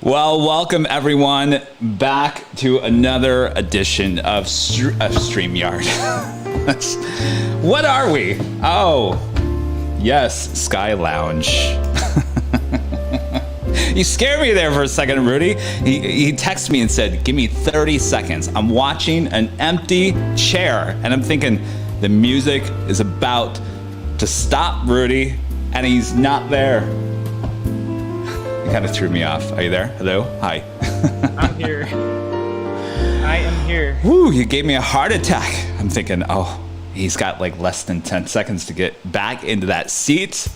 Well, welcome everyone back to another edition of StreamYard. What are we? Oh, yes, Sky Lounge. You scared me there for a second, Rudy. He texted me and said, give me 30 seconds. I'm watching an empty chair and I'm thinking the music is about to stop, Rudy, and he's not there. You kind of threw me off. Are you there? Hello? Hi. I'm here. I am here. Woo, you gave me a heart attack. I'm thinking, oh, he's got like less than 10 seconds to get back into that seat.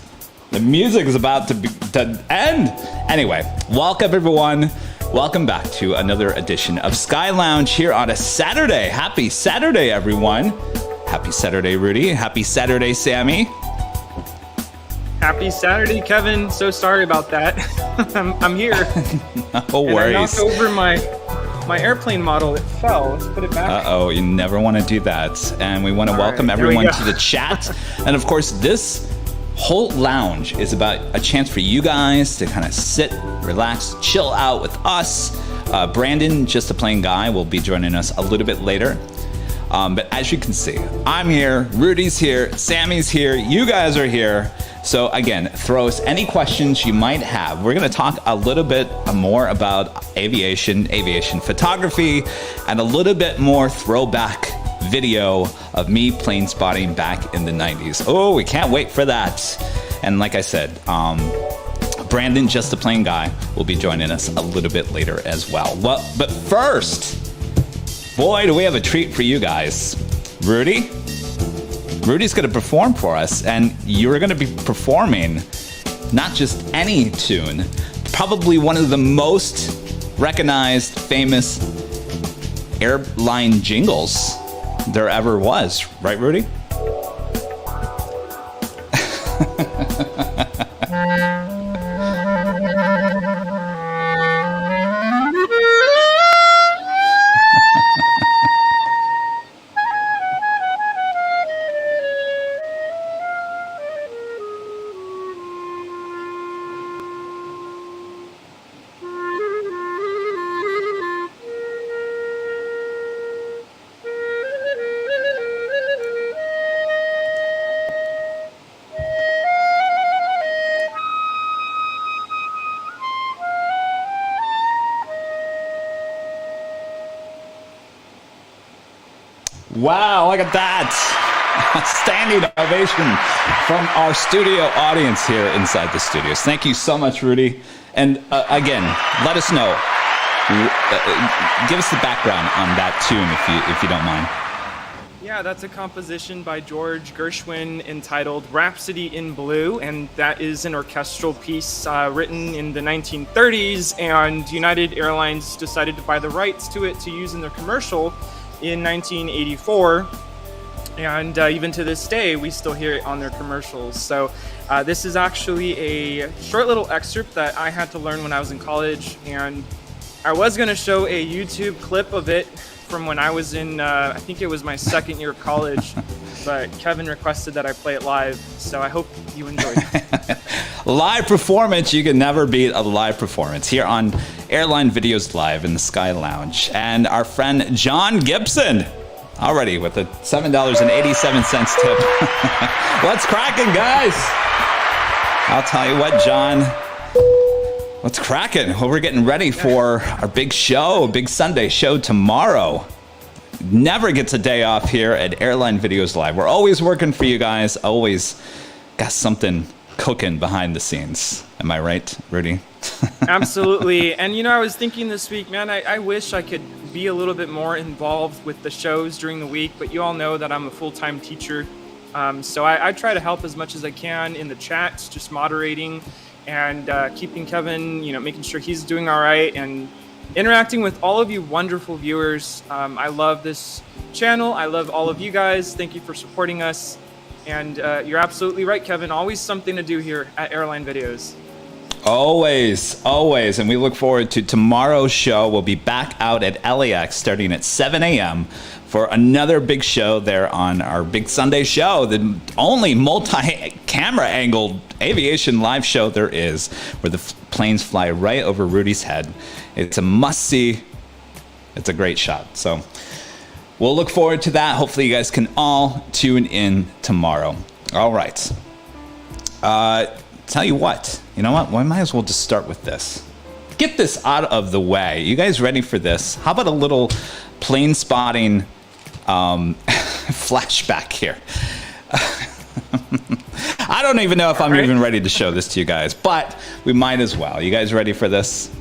The music is about to end. Anyway, welcome everyone. Welcome back to another edition of Sky Lounge here on a Saturday. Happy Saturday, everyone. Happy Saturday, Rudy. Happy Saturday, Sammy. Happy Saturday, Kevin. So sorry about that. I'm here. No worries. And I knocked over my airplane model. It fell. Let's put it back. Uh-oh, you never want to do that. And we want to welcome everyone to the chat. And of course, this whole lounge is about a chance for you guys to kind of sit, relax, chill out with us. Brandon, just a plain guy, will be joining us a little bit later. But as you can see, I'm here, Rudy's here, Sammy's here, you guys are here. So again, throw us any questions you might have. We're gonna talk a little bit more about aviation photography, and a little bit more throwback video of me plane spotting back in the 90s. Oh, we can't wait for that. And like I said, Brandon, just a plain guy, will be joining us a little bit later as well. Well, but first, boy, do we have a treat for you guys. Rudy's gonna perform for us, and you're gonna be performing not just any tune, probably one of the most recognized, famous airline jingles there ever was. Right, Rudy? Wow, look at that. A standing ovation from our studio audience here inside the studios. Thank you so much, Rudy. And again, let us know. Give us the background on that tune if you don't mind. Yeah, that's a composition by George Gershwin entitled Rhapsody in Blue, and that is an orchestral piece written in the 1930s, and United Airlines decided to buy the rights to it to use in their commercial in 1984, and even to this day we still hear it on their commercials. So this is actually a short little excerpt that I had to learn when I was in college, and I was going to show a YouTube clip of it from when I was in I think it was my second year of college, but Kevin requested that I play it live, so I hope you enjoyed it. Live performance, you can never beat a live performance here on Airline Videos Live in the Sky Lounge. And our friend John Gibson, already with a $7.87 tip. What's cracking, guys? I'll tell you what, John. What's cracking? Well, we're getting ready for our big show, big Sunday show tomorrow. Never gets a day off here at Airline Videos Live. We're always working for you guys, always got something cooking behind the scenes. Am I right, Rudy? Absolutely. And you know, I was thinking this week, man, I wish I could be a little bit more involved with the shows during the week, but you all know that I'm a full-time teacher. So I try to help as much as I can in the chats, just moderating and keeping Kevin, you know, making sure he's doing all right and interacting with all of you wonderful viewers. I love this channel. I love all of you guys. Thank you for supporting us. And you're absolutely right, Kevin. Always something to do here at Airline Videos. Always, always. And we look forward to tomorrow's show. We'll be back out at LAX starting at 7 a.m. for another big show there on our big Sunday show, the only multi-camera angled aviation live show there is, where the planes fly right over Rudy's head. It's a must-see. It's a great shot. So we'll look forward to that. Hopefully you guys can all tune in tomorrow. All right. Tell you what, you know what? We might as well just start with this. Get this out of the way. You guys ready for this? How about a little plane spotting flashback here? I don't even know if I'm even ready to show this to you guys, but we might as well. You guys ready for this?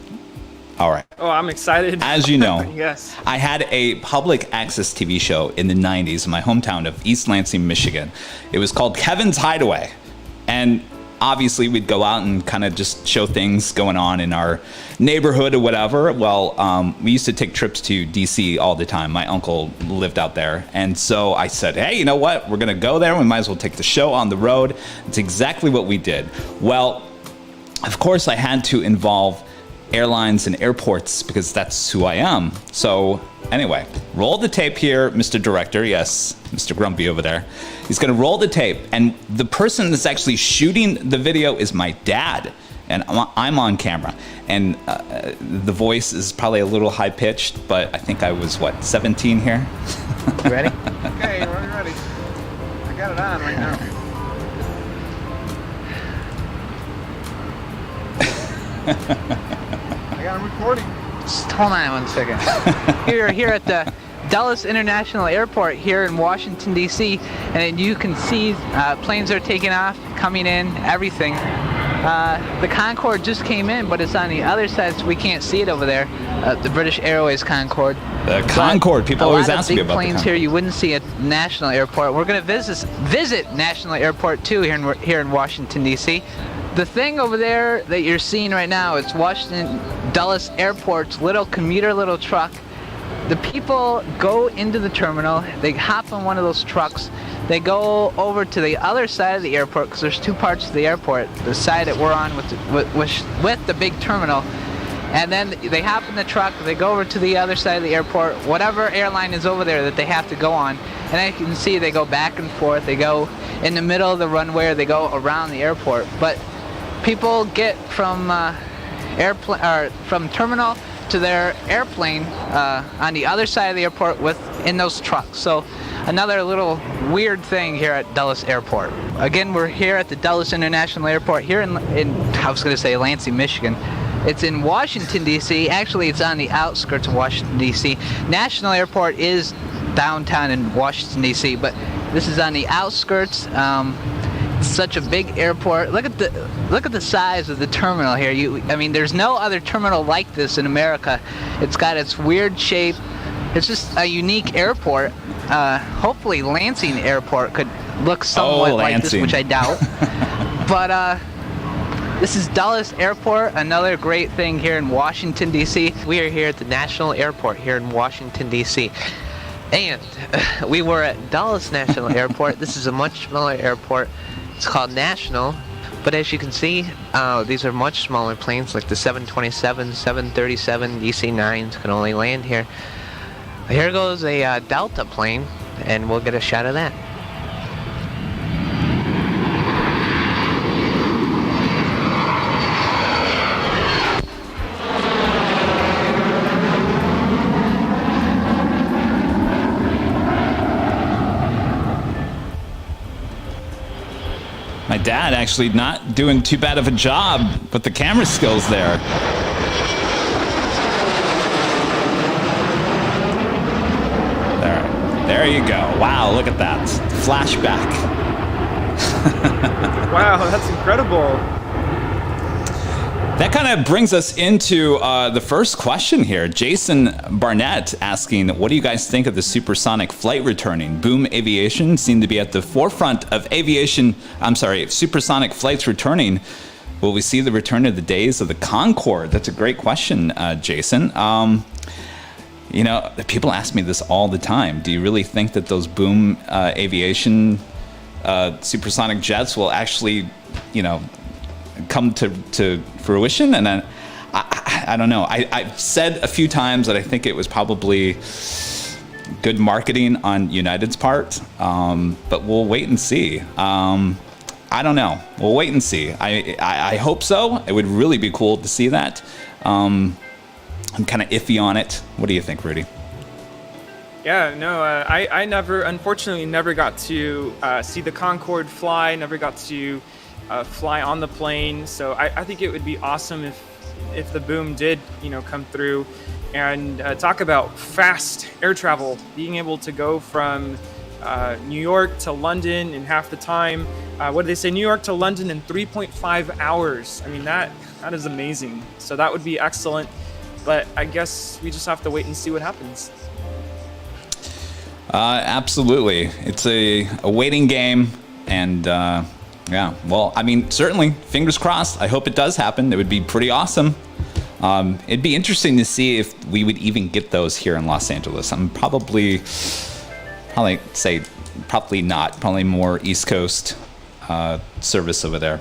All right. Oh, I'm excited. As you know, yes. I had a public access TV show in the 90s in my hometown of East Lansing, Michigan. It was called Kevin's Hideaway. And obviously we'd go out and kind of just show things going on in our neighborhood or whatever. Well, we used to take trips to DC all the time. My uncle lived out there. And so I said, hey, you know what? We're going to go there. We might as well take the show on the road. It's exactly what we did. Well, of course I had to involve airlines and airports because that's who I am. So anyway, roll the tape here, Mr. Director. Yes, Mr. Grumpy over there. He's going to roll the tape. And the person that's actually shooting the video is my dad. And I'm on camera. And the voice is probably a little high pitched, but I think I was, what, 17 here? You ready? Okay, we're ready. I got it on right now. I got him recording. Just hold on one second. We're here at the Dulles International Airport here in Washington, D.C. And you can see planes are taking off, coming in, everything. The Concorde just came in, but it's on the other side, so we can't see it over there. The British Airways Concorde. The Concorde. People always ask me about the Concorde. Planes here you wouldn't see at National Airport. We're going to visit National Airport too here in Washington, D.C. The thing over there that you're seeing right now is Washington Dulles Airport's little commuter little truck. The people go into the terminal, they hop on one of those trucks, they go over to the other side of the airport, because there's two parts to the airport, the side that we're on with the big terminal, and then they hop in the truck, they go over to the other side of the airport, whatever airline is over there that they have to go on, and as you can see they go back and forth, they go in the middle of the runway, or they go around the airport. But people get from from terminal to their airplane on the other side of the airport in those trucks. So another little weird thing here at Dulles Airport. Again, we're here at the Dulles International Airport here in I was going to say Lansing, Michigan. It's in Washington, D.C. Actually, it's on the outskirts of Washington, D.C. National Airport is downtown in Washington, D.C., but this is on the outskirts. Such a big airport. Look at the size of the terminal here. I mean, there's no other terminal like this in America. It's got its weird shape. It's just a unique airport. Hopefully Lansing Airport could look somewhat like this, which I doubt. But this is Dulles Airport, another great thing here in Washington, D.C. We are here at the National Airport here in Washington, D.C. And we were at Dulles National Airport. This is a much smaller airport. It's called National, but as you can see, these are much smaller planes, like the 727, 737, DC-9s can only land here. Here goes a Delta plane, and we'll get a shot of that. My dad actually not doing too bad of a job with the camera skills there. There you go. Wow, look at that. Flashback. Wow, that's incredible. That kind of brings us into the first question here. Jason Barnett asking, what do you guys think of the supersonic flight returning? Boom Aviation seemed to be at the forefront of supersonic flights returning. Will we see the return of the days of the Concorde? That's a great question, Jason. You know, people ask me this all the time. Do you really think that those Boom Aviation supersonic jets will actually, you know, come to fruition? And then I don't know. I've said a few times that I think it was probably good marketing on United's part, but we'll wait and see. I don't know. We'll wait and see. I hope so. It would really be cool to see that. I'm kind of iffy on it. What do you think, Rudy? Yeah, no, I unfortunately never got to see the Concorde fly, never got to fly on the plane. So I think it would be awesome if the boom did, come through. And talk about fast air travel, being able to go from New York to London in half the time. What did they say? New York to London in 3.5 hours. I mean, that is amazing. So that would be excellent. But I guess we just have to wait and see what happens. Absolutely. It's a waiting game. And yeah, well, I mean, certainly, fingers crossed. I hope it does happen. It would be pretty awesome. It'd be interesting to see if we would even get those here in Los Angeles. I'm probably not. Probably more East Coast service over there.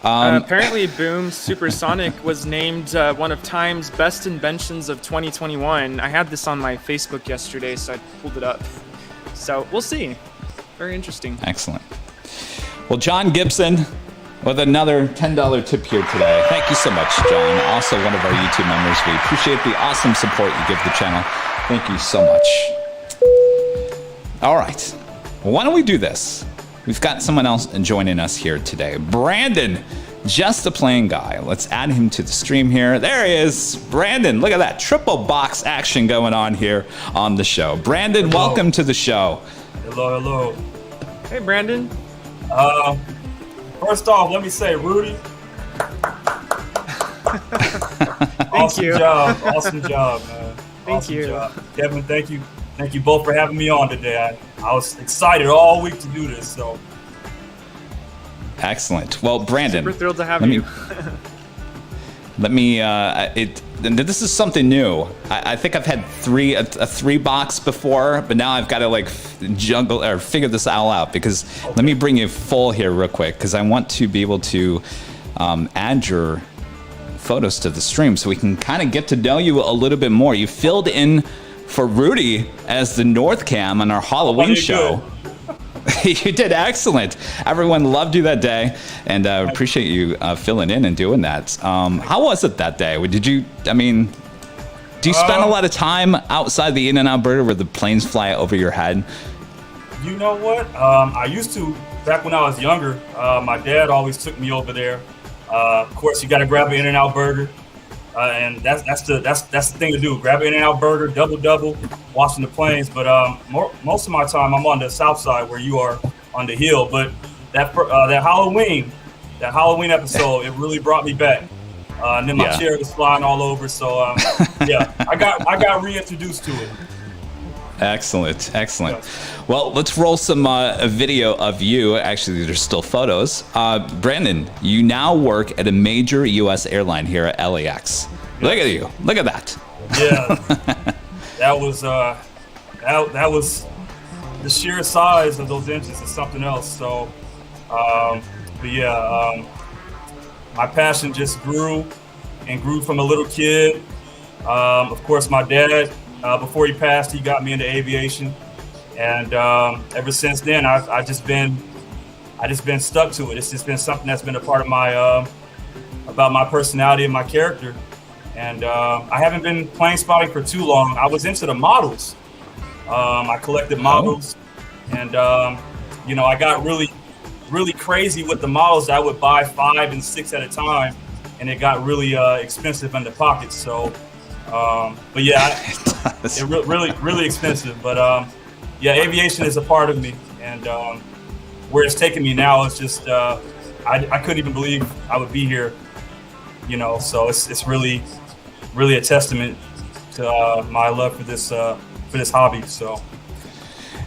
Apparently, Boom Supersonic was named one of Time's best inventions of 2021. I had this on my Facebook yesterday, so I pulled it up. So we'll see. Very interesting. Excellent. Well, John Gibson with another $10 tip here today. Thank you so much, John. Also one of our YouTube members. We appreciate the awesome support you give the channel. Thank you so much. All right. Well, why don't we do this? We've got someone else joining us here today. Brandon, just a plain guy. Let's add him to the stream here. There he is. Brandon, look at that. Triple box action going on here on the show. Brandon, hello. Welcome to the show. Hello, hello. Hey, Brandon. First off, let me say, Rudy. Thank you. Awesome job, man. Thank you. Job. Kevin, thank you. Thank you both for having me on today. I was excited all week to do this, so. Excellent. Well, Brandon. Super thrilled to have you. This is something new. I think I've had a 3-box before, but now I've got to juggle or figure this all out because let me bring you full here real quick because I want to be able to add your photos to the stream so we can kind of get to know you a little bit more. You filled in for Rudy as the North Cam on our Halloween show. You did excellent. Everyone loved you that day, and appreciate you filling in and doing that. How was it that day? Do you spend a lot of time outside the In-N-Out Burger where the planes fly over your head? You know what? I used to, back when I was younger, my dad always took me over there. Of course, you got to grab an In-N-Out Burger. And that's the thing to do. Grab an In-N-Out Burger, double, watching the planes. But most of my time, I'm on the south side where you are on the hill. But that Halloween episode, it really brought me back. And then my chair was flying all over. So yeah, I got reintroduced to it. Excellent. Well, let's roll some video of you. Actually, there's still photos. Brandon, you now work at a major U.S. airline here at LAX. Look at you. Look at that. Yeah, that was the sheer size of those engines is something else. So, but yeah, my passion just grew and grew from a little kid. Of course, my dad. Before he passed, he got me into aviation, and ever since then, I just been stuck to it. It's just been something that's been a part of my about my personality and my character. And I haven't been plane spotting for too long. I was into the models. I collected models, and I got really crazy with the models. I would buy 5 and 6 at a time, and it got really expensive in the pocket. So. But yeah, it's really expensive. But yeah, aviation is a part of me, and where it's taken me now is just I couldn't even believe I would be here. So it's really a testament to my love for this hobby. So.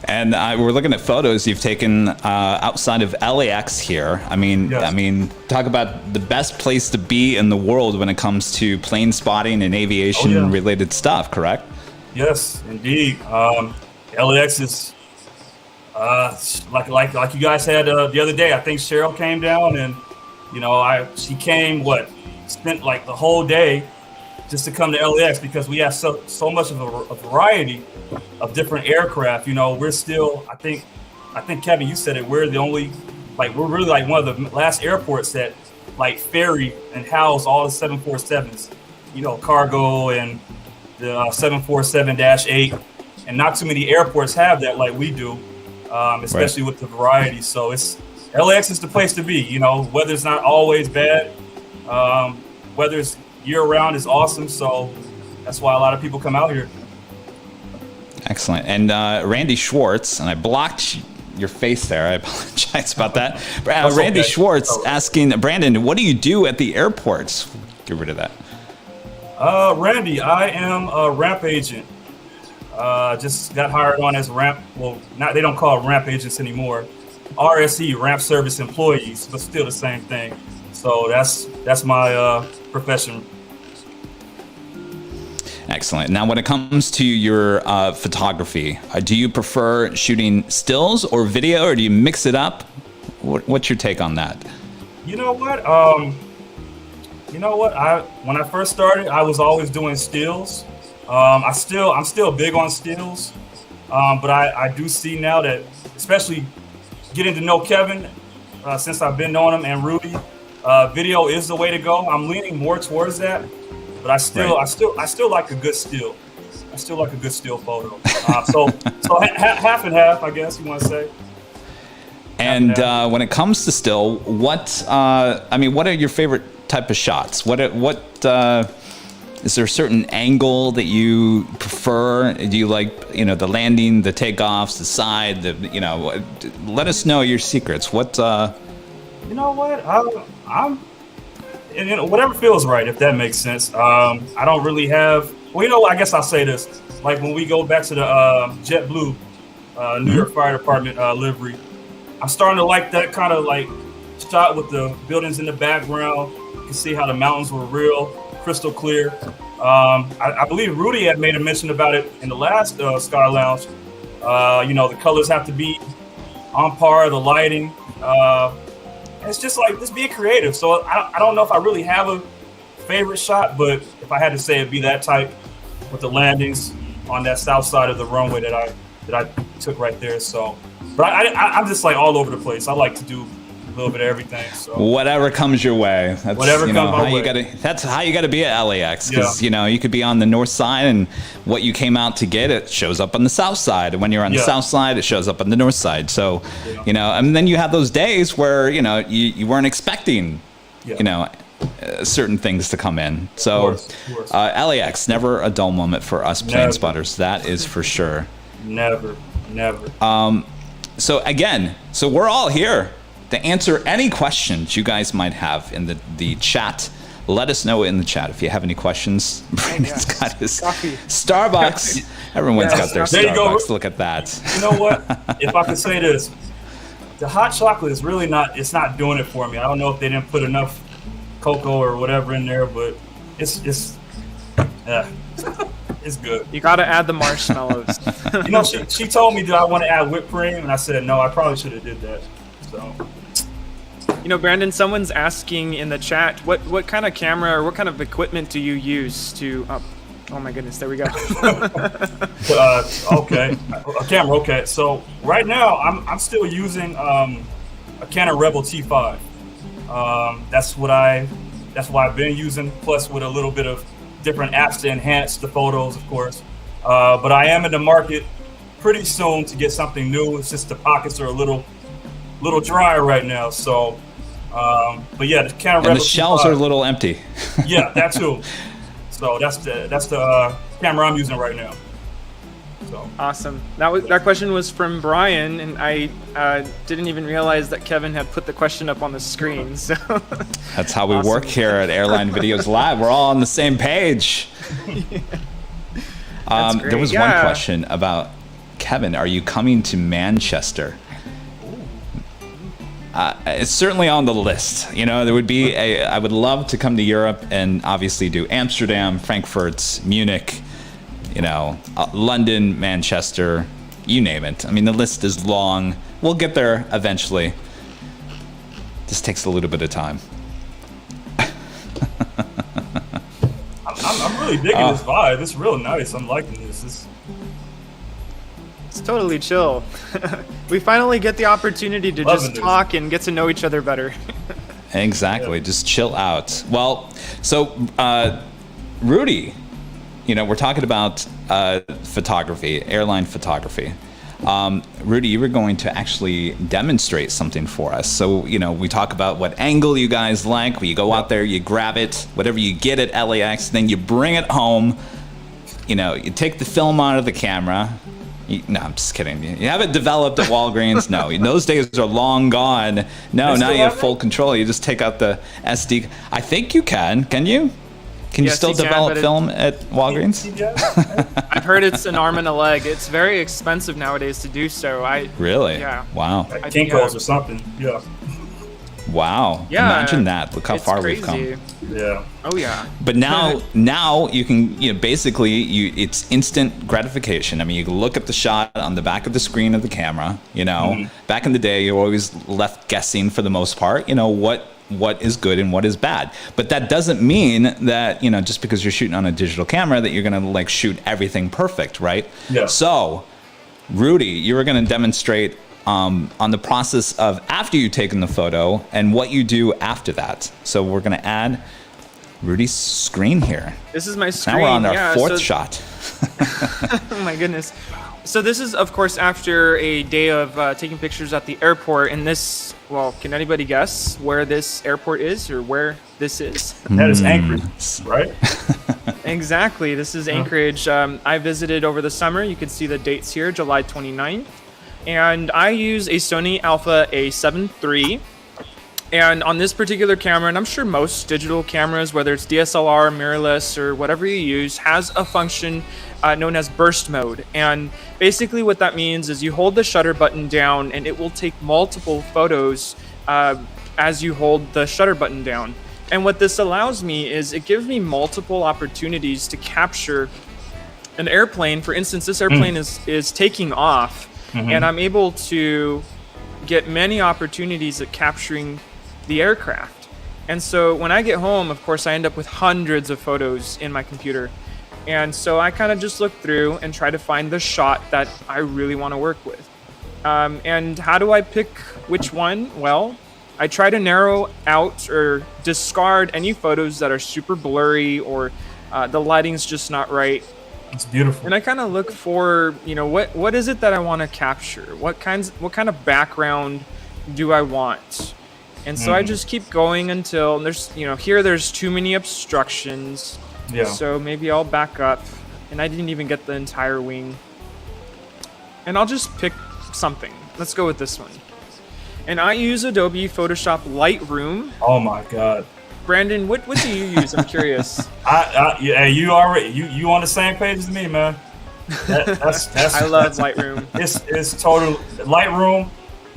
And we're looking at photos you've taken outside of LAX here. Yes. Talk about the best place to be in the world when it comes to plane spotting and aviation related stuff, correct? Yes, indeed. LAX is like you guys had the other day. I think Cheryl came down and she came spent like the whole day just to come to LAX because we have so much of a variety of different aircraft. You know, we're still, I think Kevin, you said it, we're the only, like, we're really like one of the last airports that like ferry and house all the 747s, you know, cargo and the 747-8, and not too many airports have that like we do, especially with the variety. So LAX is the place to be. You know, weather's not always bad. Weather's year-round is awesome, so that's why a lot of people come out here. Excellent. And Randy Schwartz, and I blocked your face there. I apologize about that. Randy Schwartz asking, Brandon, what do you do at the airports? Get rid of that. Randy, I am a ramp agent. Just got hired on as ramp. Well, they don't call it ramp agents anymore. RSE, ramp service employees, but still the same thing. So that's my profession. Excellent. Now, when it comes to your photography, do you prefer shooting stills or video, or do you mix it up? What's your take on that? You know what? When I first started, I was always doing stills. I'm still big on stills, but I do see now that, especially getting to know Kevin, since I've been knowing him, and Rudy, video is the way to go. I'm leaning more towards that. But I still like a good still. I still like a good still photo. So half and half, I guess you want to say. And when it comes to still, what are your favorite type of shots? What is there a certain angle that you prefer? Do you like, the landing, the takeoffs, the side, let us know your secrets. What? You know what? I'm. And whatever feels right, if that makes sense. I don't really have. Well, I guess I'll say this. Like when we go back to the JetBlue, New York Fire Department livery, I'm starting to like that kind of like shot with the buildings in the background. You can see how the mountains were real, crystal clear. I believe Rudy had made a mention about it in the last Sky Lounge. The colors have to be on par, the lighting. It's just like, just being creative. So I don't know if I really have a favorite shot, but if I had to say, it'd be that type with the landings on that south side of the runway that I took right there. So, but I'm just like all over the place. I like to do a little bit of everything. So whatever comes your way. That's, whatever comes my way. That's how you gotta be at LAX, because you could be on the north side, and what you came out to get, it shows up on the south side, and when you're on the south side, it shows up on the north side. So and then you have those days where you weren't expecting certain things to come in. So of course. LAX, never a dull moment for us plane spotters, that is for sure. Never. So we're all here to answer any questions you guys might have in the chat. Let us know in the chat if you have any questions. Brandon's got his coffee. Starbucks. Everyone's got their there you Starbucks. go. Look at that. You know what? If I could say this, the hot chocolate is really it's not doing it for me. I don't know if they didn't put enough cocoa or whatever in there, but it's good. You got to add the marshmallows. She told me, do I want to add whipped cream? And I said, no, I probably should have did that. So. Brandon, someone's asking in the chat, what kind of camera or what kind of equipment do you use to... Oh my goodness, there we go. Okay, a camera. Okay, so right now I'm still using a Canon Rebel T5. That's what I've been using, plus with a little bit of different apps to enhance the photos, of course. But I am in the market pretty soon to get something new. It's just the pockets are a little dry right now. So, but yeah, the Canon Rebel And the shells T5, are a little empty. Yeah, that too. So that's the camera I'm using right now. So Awesome. That question was from Brian, and I didn't even realize that Kevin had put the question up on the screen. So that's how we work here at Airline Videos Live. We're all on the same page. There was one question about, Kevin, are you coming to Manchester? It's certainly on the list. There would be I would love to come to Europe and obviously do Amsterdam, Frankfurt, Munich, London, Manchester, you name it. I mean, the list is long. We'll get there eventually. This takes a little bit of time. I'm really digging this vibe. It's real nice. I'm liking this. It's totally chill. We finally get the opportunity to just talk and get to know each other better. Exactly. Just chill out. Well, so Rudy, we're talking about photography, airline photography. Rudy, you were going to actually demonstrate something for us. So, we talk about what angle you guys like. You go out there, you grab it, whatever you get at LAX, then you bring it home. You take the film out of the camera. No, I'm just kidding. You have it developed at Walgreens? No, those days are long gone. No, now you have full control. You just take out the SD. I think you can. Can you? Can you still develop film at Walgreens? I've heard it's an arm and a leg. It's very expensive nowadays to do so. Really? Yeah. Wow. Like Kinko's or something. Yeah. Wow. Yeah. Imagine that. Look how far we've come. Yeah. Oh yeah. But now you can, basically it's instant gratification. I mean, you can look at the shot on the back of the screen of the camera. Back in the day, you're always left guessing for the most part. What is good and what is bad. But that doesn't mean that, just because you're shooting on a digital camera that you're going to shoot everything perfect, right? Yeah. So, Rudy, you were going to demonstrate on the process of after you've taken the photo and what you do after that. So we're going to add Rudy's screen here. This is my screen. Now we're on our fourth shot. Oh my goodness. So this is, of course, after a day of taking pictures at the airport. And this, can anybody guess where this airport is or where this is? That is Anchorage, right? Exactly. This is Anchorage. I visited over the summer. You can see the dates here, July 29th. And I use a Sony Alpha A7 III. And on this particular camera, and I'm sure most digital cameras, whether it's DSLR, mirrorless, or whatever you use, has a function known as burst mode. And basically what that means is you hold the shutter button down and it will take multiple photos as you hold the shutter button down. And what this allows me is it gives me multiple opportunities to capture an airplane. For instance, this airplane is taking off, and I'm able to get many opportunities at capturing the aircraft. And so when I get home, of course, I end up with hundreds of photos in my computer. And so I kind of just look through and try to find the shot that I really want to work with. And how do I pick which one? Well, I try to narrow out or discard any photos that are super blurry or the lighting's just not right. It's beautiful. And I kind of look for, what is it that I want to capture? What kind of background do I want? And so I just keep going until there's, here there's too many obstructions. Yeah. So maybe I'll back up, and I didn't even get the entire wing. And I'll just pick something. Let's go with this one. And I use Adobe Photoshop Lightroom. Oh my God. Brandon, what do you use? I'm curious. You already you on the same page as me, man. That's I love Lightroom. It's total Lightroom.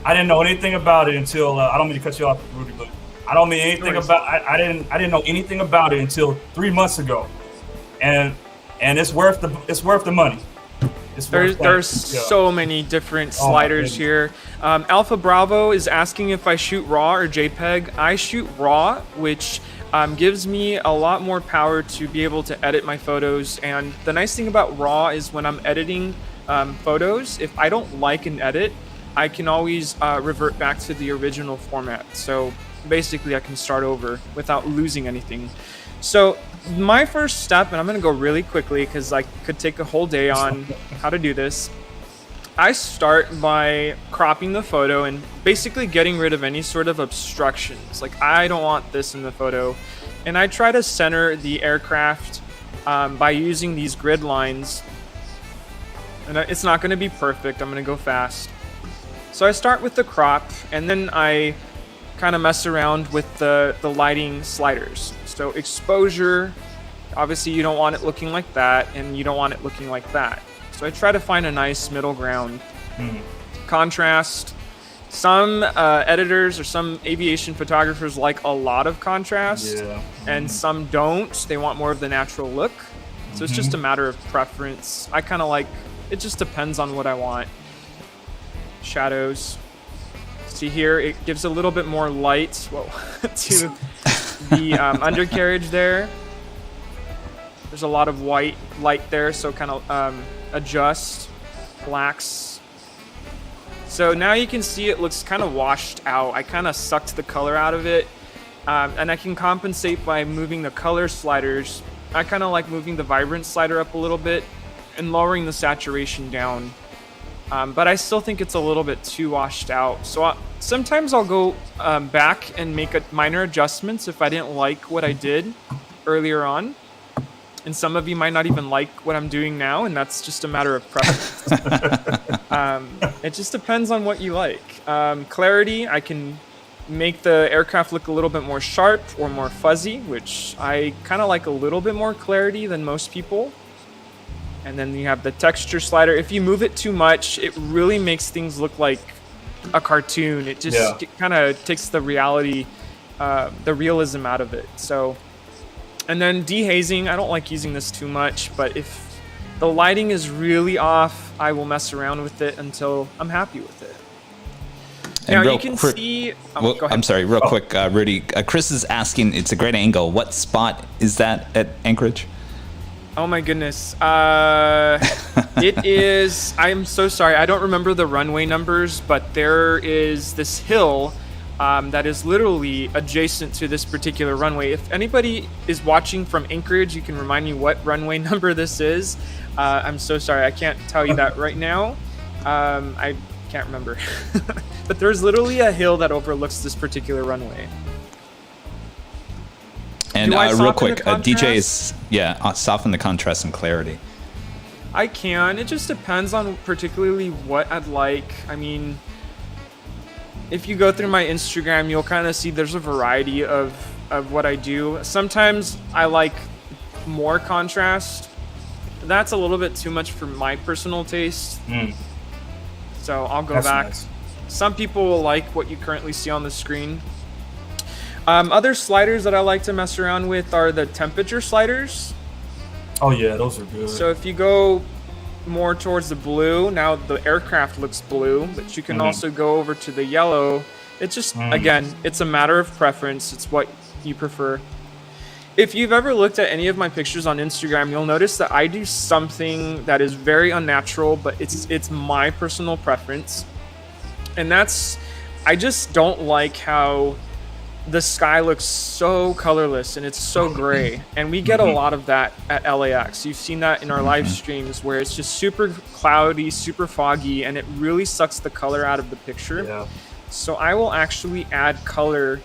I didn't know anything about it until I don't mean to cut you off, Rudy, but I don't mean anything about. I didn't know anything about it until 3 months ago, and it's worth the money. There's so many different sliders here. Alpha Bravo is asking if I shoot RAW or JPEG. I shoot RAW, which gives me a lot more power to be able to edit my photos. And the nice thing about RAW is when I'm editing photos, if I don't like an edit, I can always revert back to the original format. So basically I can start over without losing anything. So my first step, and I'm going to go really quickly because I could take a whole day on how to do this. I start by cropping the photo and basically getting rid of any sort of obstructions. Like, I don't want this in the photo. And I try to center the aircraft by using these grid lines. And it's not going to be perfect. I'm going to go fast. So I start with the crop, and then I kind of mess around with the lighting sliders. So exposure, obviously you don't want it looking like that, and you don't want it looking like that. So I try to find a nice middle ground. Contrast. Some editors or some aviation photographers like a lot of contrast, and some don't. They want more of the natural look. So it's just a matter of preference. I kind of like, it just depends on what I want. Shadows. See here, it gives a little bit more light to the undercarriage there. There's a lot of white light there, so kind of adjust, blacks. So now you can see it looks kind of washed out. I kind of sucked the color out of it, and I can compensate by moving the color sliders. I kind of like moving the vibrance slider up a little bit and lowering the saturation down. But I still think it's a little bit too washed out. So sometimes I'll go back and make minor adjustments if I didn't like what I did earlier on. And some of you might not even like what I'm doing now, and that's just a matter of preference. It just depends on what you like. Clarity, I can make the aircraft look a little bit more sharp or more fuzzy, which I kind of like a little bit more clarity than most people. And then you have the texture slider. If you move it too much, it really makes things look like a cartoon. It just kind of takes the reality, the realism out of it. So, and then dehazing, I don't like using this too much, but if the lighting is really off, I will mess around with it until I'm happy with it. And now you can see. Well, go ahead. I'm sorry, real quick, Rudy. Chris is asking. It's a great angle. What spot is that at Anchorage? Oh my goodness. It is. I'm so sorry. I don't remember the runway numbers, but there is this hill that is literally adjacent to this particular runway. If anybody is watching from Anchorage, you can remind me what runway number this is. I'm so sorry. I can't tell you that right now. I can't remember. But there's literally a hill that overlooks this particular runway. And real quick, DJ is, soften the contrast and clarity. I can. It just depends on particularly what I'd like. I mean, if you go through my Instagram, you'll kind of see there's a variety of what I do. Sometimes I like more contrast. That's a little bit too much for my personal taste. So I'll go back. Nice. Some people will like what you currently see on the screen. Other sliders that I like to mess around with are the temperature sliders. Oh yeah, those are good. So if you go more towards the blue, now the aircraft looks blue, but you can also go over to the yellow. It just, again, it's a matter of preference. It's what you prefer. If you've ever looked at any of my pictures on Instagram, you'll notice that I do something that is very unnatural, but it's my personal preference. And that's, I just don't like how the sky looks so colorless and it's so gray. And we get a lot of that at LAX. You've seen that in our live streams where it's just super cloudy, super foggy, and it really sucks the color out of the picture. Yeah. So I will actually add color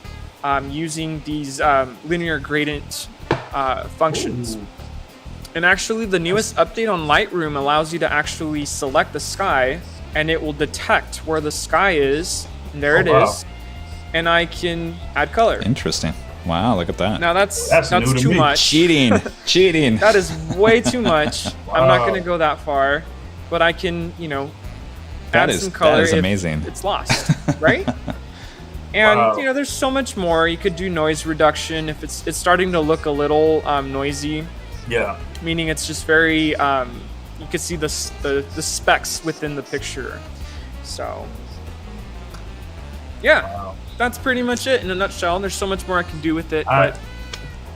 using these linear gradient functions. Ooh. And actually the newest update on Lightroom allows you to actually select the sky and it will detect where the sky is. And there it is. And I can add color. Interesting. Wow, look at that. Now that's too much. Cheating. That is way too much. I'm not going to go that far, but I can, add some color. That is amazing. It's lost, right? And there's so much more. You could do noise reduction if it's starting to look a little noisy. Yeah. Meaning it's just very you can see the specks within the picture. So yeah, that's pretty much it in a nutshell. There's so much more I can do with it. I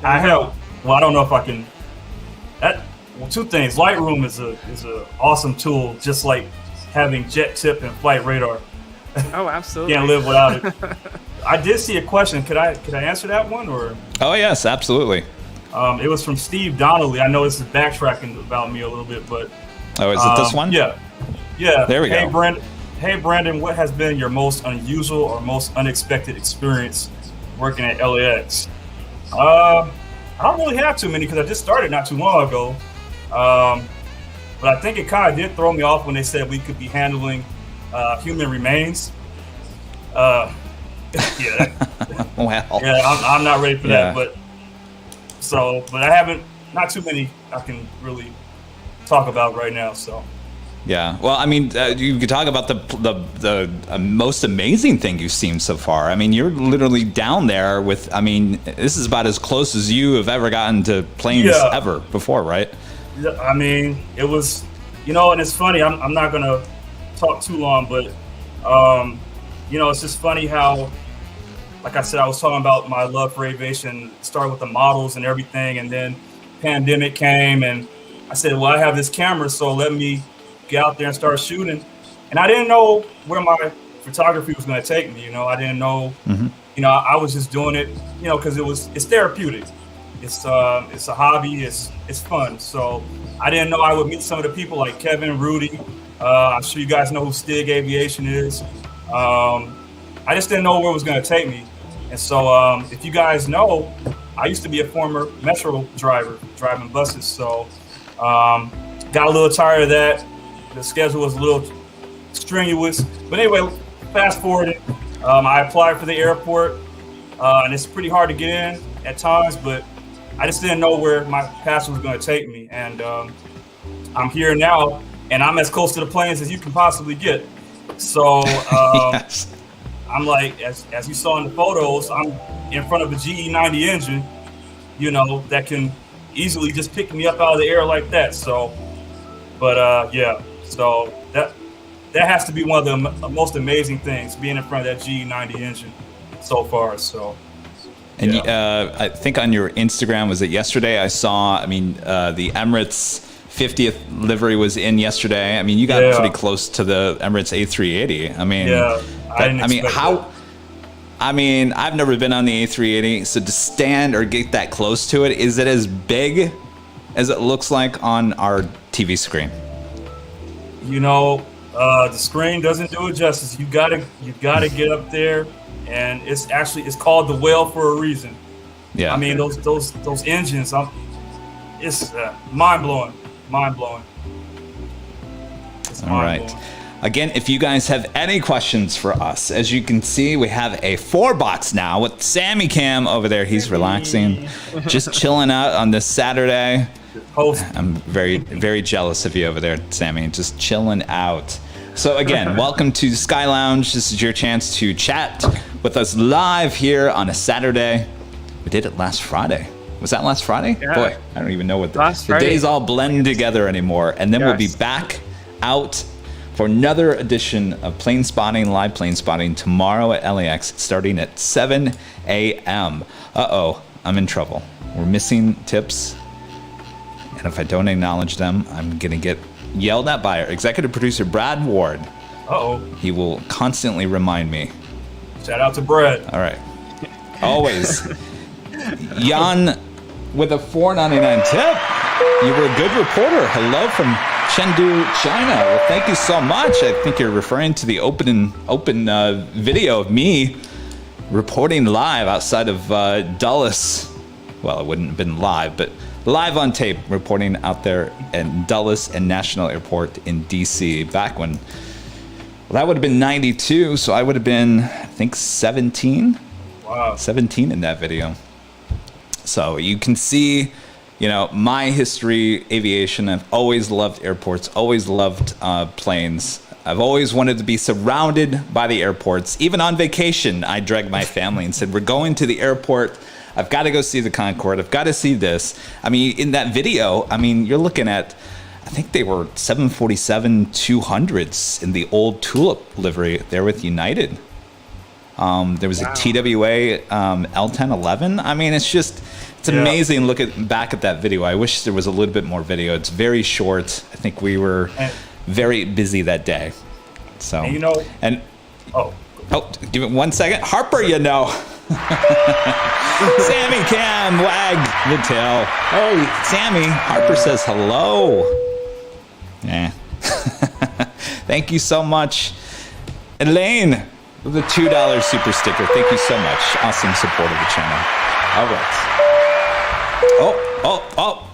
don't know if I can. Two things. Lightroom is a awesome tool, just like having jet tip and flight radar. Oh, absolutely. Can't live without it. I did see a question. Could I answer that one or? Oh yes, absolutely. It was from Steve Donnelly. I know this is backtracking about me a little bit, but. Oh, is it this one? Yeah. There we go. Hey Brandon, what has been your most unusual or most unexpected experience working at LAX? I don't really have too many because I just started not too long ago. But I think it kind of did throw me off when they said we could be handling human remains. Wow. Yeah, I'm not ready for that. But I haven't, not too many I can really talk about right now. So. Yeah, well, I mean, you could talk about the most amazing thing you've seen so far. I mean, you're literally down there with. I mean, this is about as close as you have ever gotten to planes ever before, right? Yeah, I mean, it was, and it's funny. I'm not gonna talk too long, but it's just funny how, like I said, I was talking about my love for aviation. Started with the models and everything, and then pandemic came, and I said, well, I have this camera, so let me get out there and start shooting. And I didn't know where my photography was going to take me. I didn't know. I was just doing it, because it's therapeutic. It's a hobby. It's fun. So I didn't know I would meet some of the people like Kevin, Rudy. I'm sure you guys know who Stig Aviation is. I just didn't know where it was going to take me. And so if you guys know, I used to be a former Metro driver, driving buses. So got a little tired of that. The schedule was a little strenuous. But anyway, fast forwarding, I applied for the airport, and it's pretty hard to get in at times, but I just didn't know where my passion was going to take me. And I'm here now, and I'm as close to the planes as you can possibly get. So Yes. I'm like, as you saw in the photos, I'm in front of a GE90 engine, that can easily just pick me up out of the air like that. So, but yeah, so that has to be one of the most amazing things, being in front of that GE90 engine so far. So. And I think on your Instagram, was it yesterday? I saw, the Emirates 50th livery was in yesterday. You got pretty close to the Emirates A380. I've never been on the A380, so to stand or get that close to it, is it as big as it looks like on our TV screen? The screen doesn't do it justice. You gotta get up there, and it's called the whale for a reason. Yeah. Those engines, it's mind blowing. It's all right. Again, if you guys have any questions for us, as you can see, we have a 4-bots now with Sammy Cam over there. He's relaxing, just chilling out on this Saturday. I'm very, very jealous of you over there, Sammy, just chilling out. So again, welcome to Sky Lounge. This is your chance to chat with us live here on a Saturday. We did it last Friday. Was that last Friday? Yeah. Boy, I don't even know what the Friday. days all blend together anymore. And then we'll be back out for another edition of Plane Spotting, live plane spotting tomorrow at LAX, starting at 7 a.m. Uh-oh, I'm in trouble. We're missing tips. And if I don't acknowledge them, I'm going to get yelled at by our executive producer, Brad Ward. Uh-oh. He will constantly remind me. Shout out to Brad. All right. Always. Jan with a $4.99 tip. You were a good reporter. Hello from Chengdu, China. Well, thank you so much. I think you're referring to the open video of me reporting live outside of Dulles. Well, it wouldn't have been live, but live on tape, reporting out there at Dulles and National Airport in DC back when, well, that would have been 92, so I would have been, I think, 17. Wow. 17 in that video. So you can see, my history, aviation. I've always loved airports, always loved planes. I've always wanted to be surrounded by the airports. Even on vacation, I dragged my family and said, we're going to the airport. I've got to go see the Concorde. I've got to see this. In that video, you're looking at, I think they were 747-200s in the old Tulip livery there with United. There was a TWA L1011. It's amazing looking back at that video. I wish there was a little bit more video. It's very short. I think we were very busy that day. So, give it 1 second. Harper, Sammy Cam, wag the tail. Oh, Sammy, Harper says hello. Yeah. Thank you so much. Elaine, with a $2 super sticker. Thank you so much. Awesome support of the channel. All right.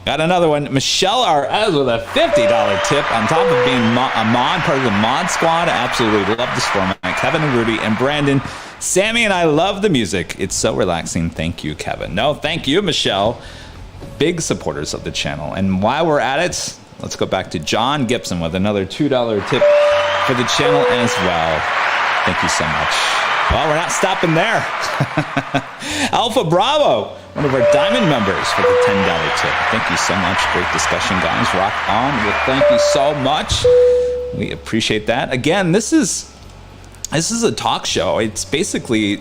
Got another one. Michelle R.S. with a $50 tip on top of being a mod, part of the mod squad. I absolutely love this format. Kevin and Rudy and Brandon. Sammy and I love the music. It's so relaxing. Thank you, Kevin. No, thank you, Michelle. Big supporters of the channel. And while we're at it, let's go back to John Gibson with another $2 tip for the channel as well. Thank you so much. Well, we're not stopping there. Alpha Bravo, one of our diamond members, for the $10 tip. Thank you so much. Great discussion, guys. Rock on. Well, thank you so much. We appreciate that. Again, this is a talk show. It's basically,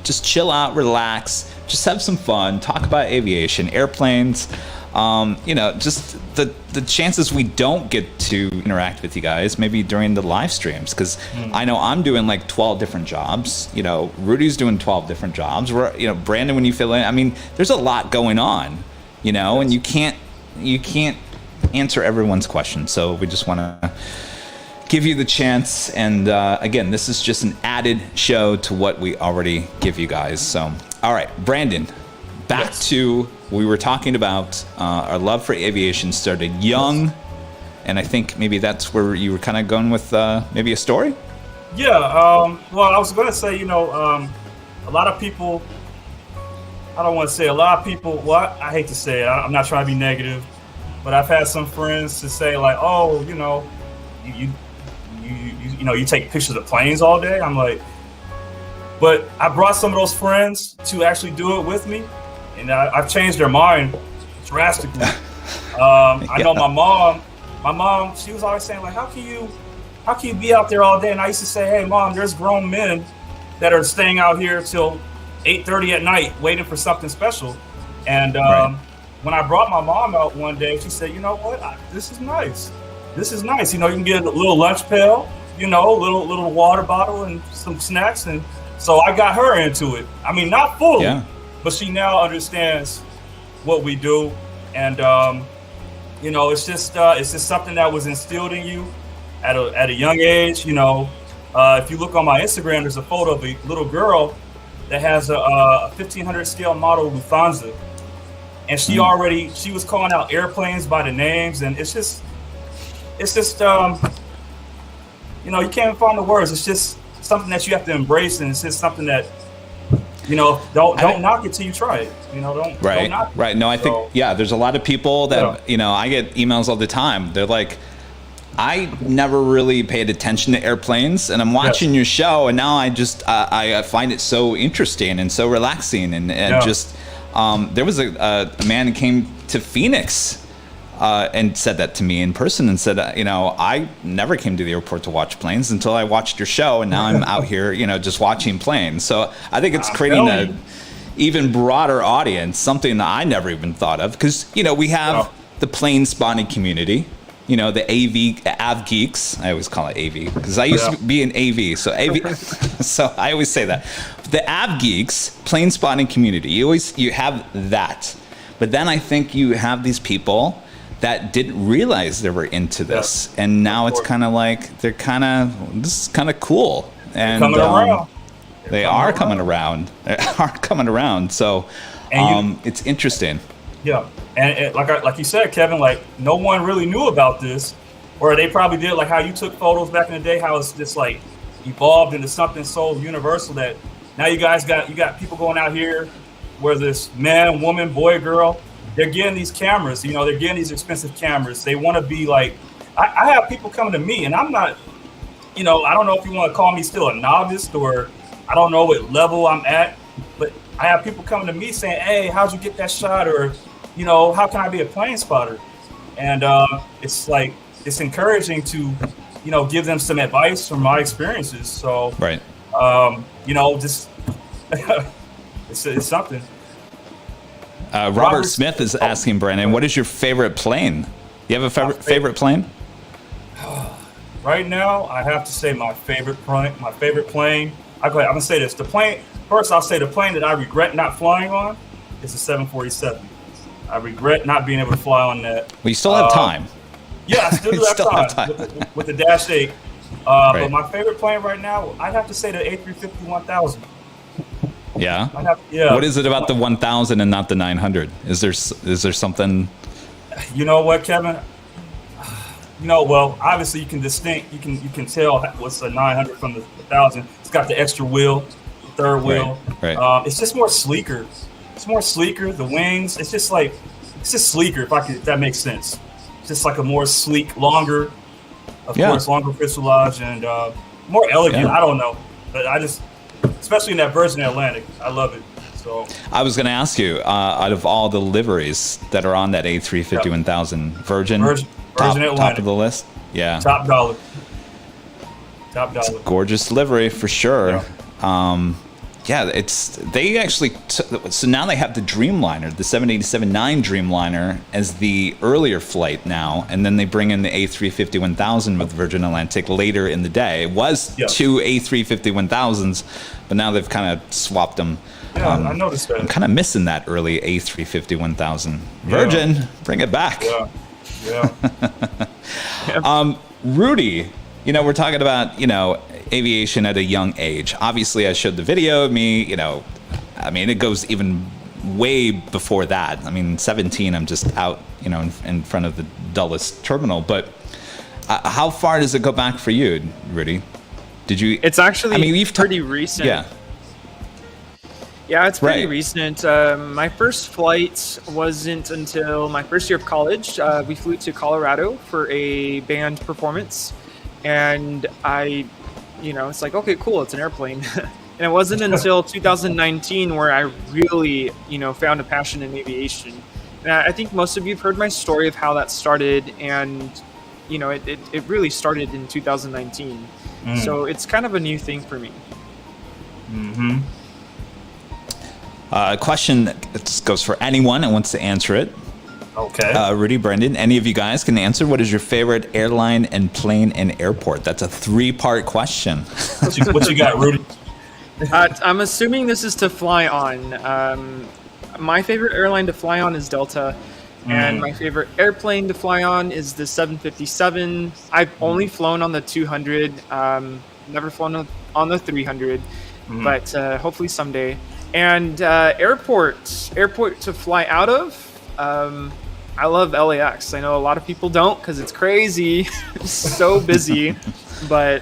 just chill out, relax, just have some fun, talk about aviation, airplanes, just the chances we don't get to interact with you guys maybe during the live streams, because I know I'm doing like 12 different jobs. Rudy's doing 12 different jobs. Brandon, when you fill in, I mean, there's a lot going on, and you can't answer everyone's questions. So we just want to give you the chance. And again, this is just an added show to what we already give you guys. So, all right, Brandon, back to, we were talking about our love for aviation started young. And I think maybe that's where you were kind of going with maybe a story? Yeah. Well, I was going to say, a lot of people, I don't want to say a lot of people, well, I hate to say it. I'm not trying to be negative, but I've had some friends to say like, oh, you take pictures of planes all day. I'm like, but I brought some of those friends to actually do it with me, and I've changed their mind drastically. I know my mom, she was always saying like, how can you be out there all day? And I used to say, hey mom, there's grown men that are staying out here till 8:30 at night waiting for something special. And when I brought my mom out one day, she said, you know what, this is nice. This is nice. You can get a little lunch pail, a little water bottle and some snacks. And so I got her into it. I mean, not fully, but she now understands what we do. And, it's just something that was instilled in you at a young age. If you look on my Instagram, there's a photo of a little girl that has a 1500 scale model Lufthansa. And she was calling out airplanes by the names. And it's just, you can't find the words. It's just something that you have to embrace, and it's just something that, don't knock it till you try it. Don't knock it. Right. No, I think, there's a lot of people that, I get emails all the time. They're like, I never really paid attention to airplanes, and I'm watching your show, and now I find it so interesting and so relaxing, and just, there was a man who came to Phoenix and said that to me in person, and said, I never came to the airport to watch planes until I watched your show, and now I'm out here, just watching planes. So I think it's creating a even broader audience, something that I never even thought of, because, we have the plane spotting community, the AV geeks. I always call it AV because I used to be an AV. So AV, so I always say that. The AV geeks, plane spotting community, you have that. But then I think you have these people that didn't realize they were into this, and now it's kind of like this is kind of cool, and they are coming around. They are coming around. So it's interesting. Yeah, and like you said, Kevin, like no one really knew about this, or they probably did, like how you took photos back in the day, how it's just like evolved into something so universal that now you got people going out here, whether it's man, woman, boy, girl, they're getting these cameras, they're getting these expensive cameras. They want to be like, I have people coming to me, and I'm not, I don't know if you want to call me still a novice, or I don't know what level I'm at, but I have people coming to me saying, hey, how'd you get that shot? Or, how can I be a plane spotter? And it's like, it's encouraging to, give them some advice from my experiences. So, just, it's something. Robert Smith is asking, Brandon, what is your favorite plane? You have a favorite plane? Right now, I have to say my favorite plane. I'm going to say this. First, I'll say the plane that I regret not flying on is the 747. I regret not being able to fly on that. Well, you still have time. Yeah, I still do have time. With the Dash 8. But my favorite plane right now, I'd have to say the A350-1000. Yeah? Yeah. What is it about the 1000 and not the 900? Is there something? You know what, Kevin? Well, obviously you can tell what's a 900 from the 1000. It's got the extra wheel, third wheel. Right. It's just more sleeker. It's more sleeker. The wings. It's just sleeker. If that makes sense. It's just like a more sleek, longer, of course, longer fuselage and more elegant. I don't know, but especially in that Virgin Atlantic, I love it. So I was going to ask you, out of all the liveries that are on that A350-1000, Virgin Atlantic. Top of the list? Yeah. Top dollar. It's a gorgeous livery for sure. yeah, they actually so now they have the Dreamliner, the 787-9 Dreamliner as the earlier flight now, and then they bring in the A350-1000 with Virgin Atlantic later in the day. It was two A350-1000s, but now they've kind of swapped them. Yeah, I noticed that. I'm kind of missing that early A350-1000. Virgin, bring it back. Yeah. Rudy, we're talking about, aviation at a young age. Obviously, I showed the video of me, it goes even way before that. 17, I'm just out, in front of the Dulles terminal. But how far does it go back for you, Rudy? Did you? It's actually pretty recent. Yeah. Yeah, it's pretty recent. My first flight wasn't until my first year of college. We flew to Colorado for a band performance, and it's like, okay, cool, it's an airplane. And it wasn't until 2019 where I really, found a passion in aviation. And I think most of you have heard my story of how that started, and it really started in 2019. So it's kind of a new thing for me. Mm-hmm. A question that goes for anyone that wants to answer it. Okay. Rudy, Brendan, any of you guys can answer. What is your favorite airline and plane and airport? That's a 3-part question. What you got, Rudy? I'm assuming this is to fly on. My favorite airline to fly on is Delta, and my favorite airplane to fly on is the 757. I've only flown on the 200, never flown on the 300, but hopefully someday. And airport to fly out of, I love LAX. I know a lot of people don't because it's crazy, so busy, but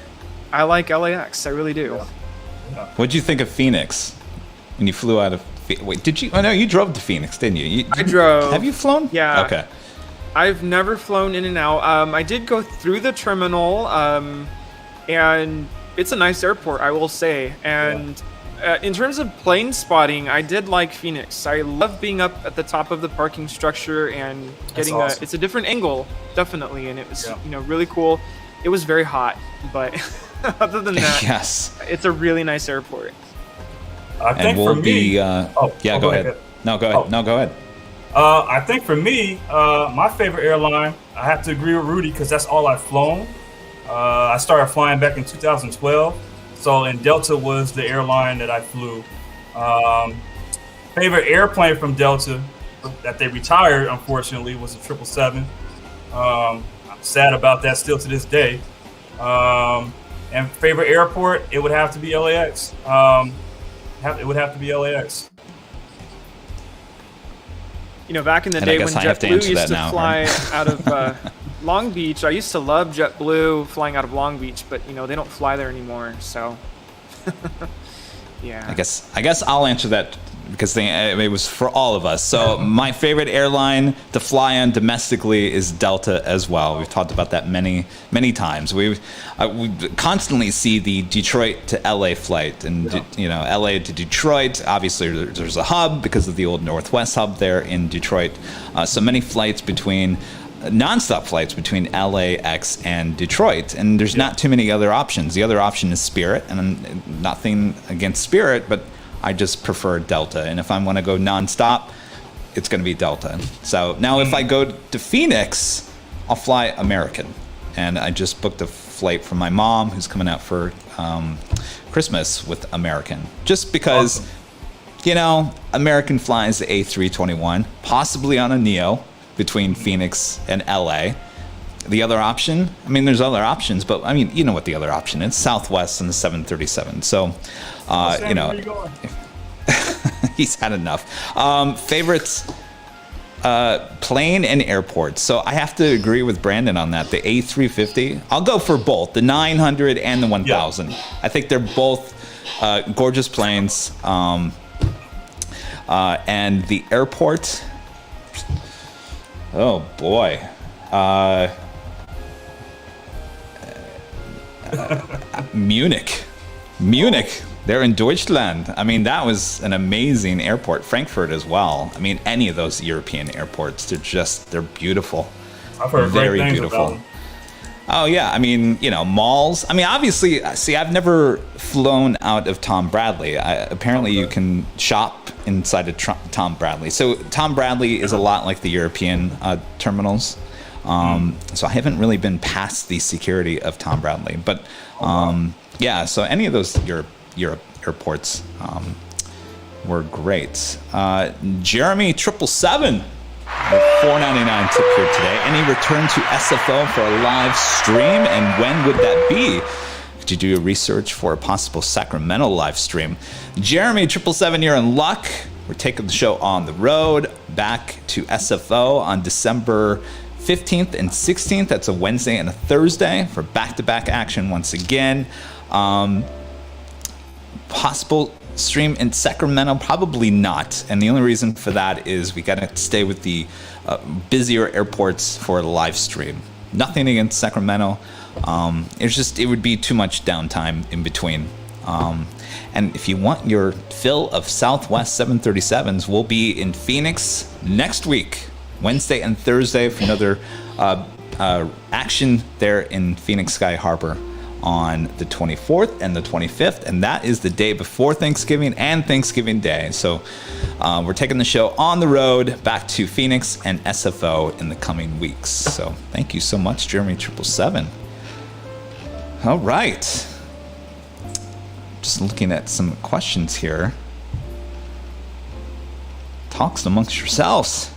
I like LAX. I really do. What'd you think of Phoenix when you flew out of? Wait, did you? Oh no, you drove to Phoenix, didn't you? I drove. Have you flown? Yeah. Okay. I've never flown in and out. I did go through the terminal, and it's a nice airport, I will say. And in terms of plane spotting, I did like Phoenix. I love being up at the top of the parking structure and getting awesome. It's a different angle, definitely, and it was really cool. It was very hot, but other than that, it's a really nice airport. I think for me, go ahead. No, go ahead. No, go ahead. I think for me, my favorite airline, I have to agree with Rudy because that's all I've flown. I started flying back in 2012. And Delta was the airline that I flew. Favorite airplane from Delta that they retired, unfortunately, was the 777. I'm sad about that still to this day. And favorite airport, it would have to be LAX. It would have to be LAX. Back in the day when JetBlue used to fly out of Long Beach, I used to love JetBlue flying out of Long Beach, but they don't fly there anymore. So, yeah. I guess I'll answer that because it was for all of us. So my favorite airline to fly on domestically is Delta as well. We've talked about that many times. We constantly see the Detroit to LA flight, and LA to Detroit. Obviously, there's a hub because of the old Northwest hub there in Detroit. So many flights nonstop flights between LAX and Detroit, and there's not too many other options. The other option is Spirit, and nothing against Spirit, but I just prefer Delta. And if I want to go nonstop, it's going to be Delta. So now if I go to Phoenix, I'll fly American. And I just booked a flight for my mom who's coming out for Christmas with American. Just because, American flies the A321, possibly on a Neo between Phoenix and LA. The other option, there's other options, but you know what the other option is: Southwest and the 737. So, he's had enough. Favorites, plane and airport. So I have to agree with Brandon on that. The A350, I'll go for both, the 900 and the 1000. I think they're both gorgeous planes. And the airport, oh boy. Munich. They're in Deutschland. That was an amazing airport. Frankfurt as well. Any of those European airports, they're beautiful. I've heard very great things beautiful. about Oh yeah, I mean, malls. I mean, obviously, see, I've never flown out of Tom Bradley. Apparently, you can shop inside of Tom Bradley. So Tom Bradley is a lot like the European terminals. So I haven't really been past the security of Tom Bradley. But yeah, so any of those Europe airports were great. Jeremy 777. $4.99 tip here today. Any return to SFO for a live stream, and when would that be? Could you do a research for a possible Sacramento live stream? Jeremy 777, you're in luck. We're taking the show on the road back to SFO on December 15th and 16th. That's a Wednesday and a Thursday for back-to-back action once again. Possible stream in Sacramento? Probably not. And the only reason for that is we got to stay with the busier airports for a live stream. Nothing against Sacramento. It would be too much downtime in between. And if you want your fill of Southwest 737s, we'll be in Phoenix next week, Wednesday and Thursday, for another action there in Phoenix Sky Harbor on the 24th and the 25th, and that is the day before Thanksgiving and Thanksgiving Day. So we're taking the show on the road back to Phoenix and SFO in the coming weeks. So thank you so much, Jeremy 777. All right. Just looking at some questions here. Talks amongst yourselves.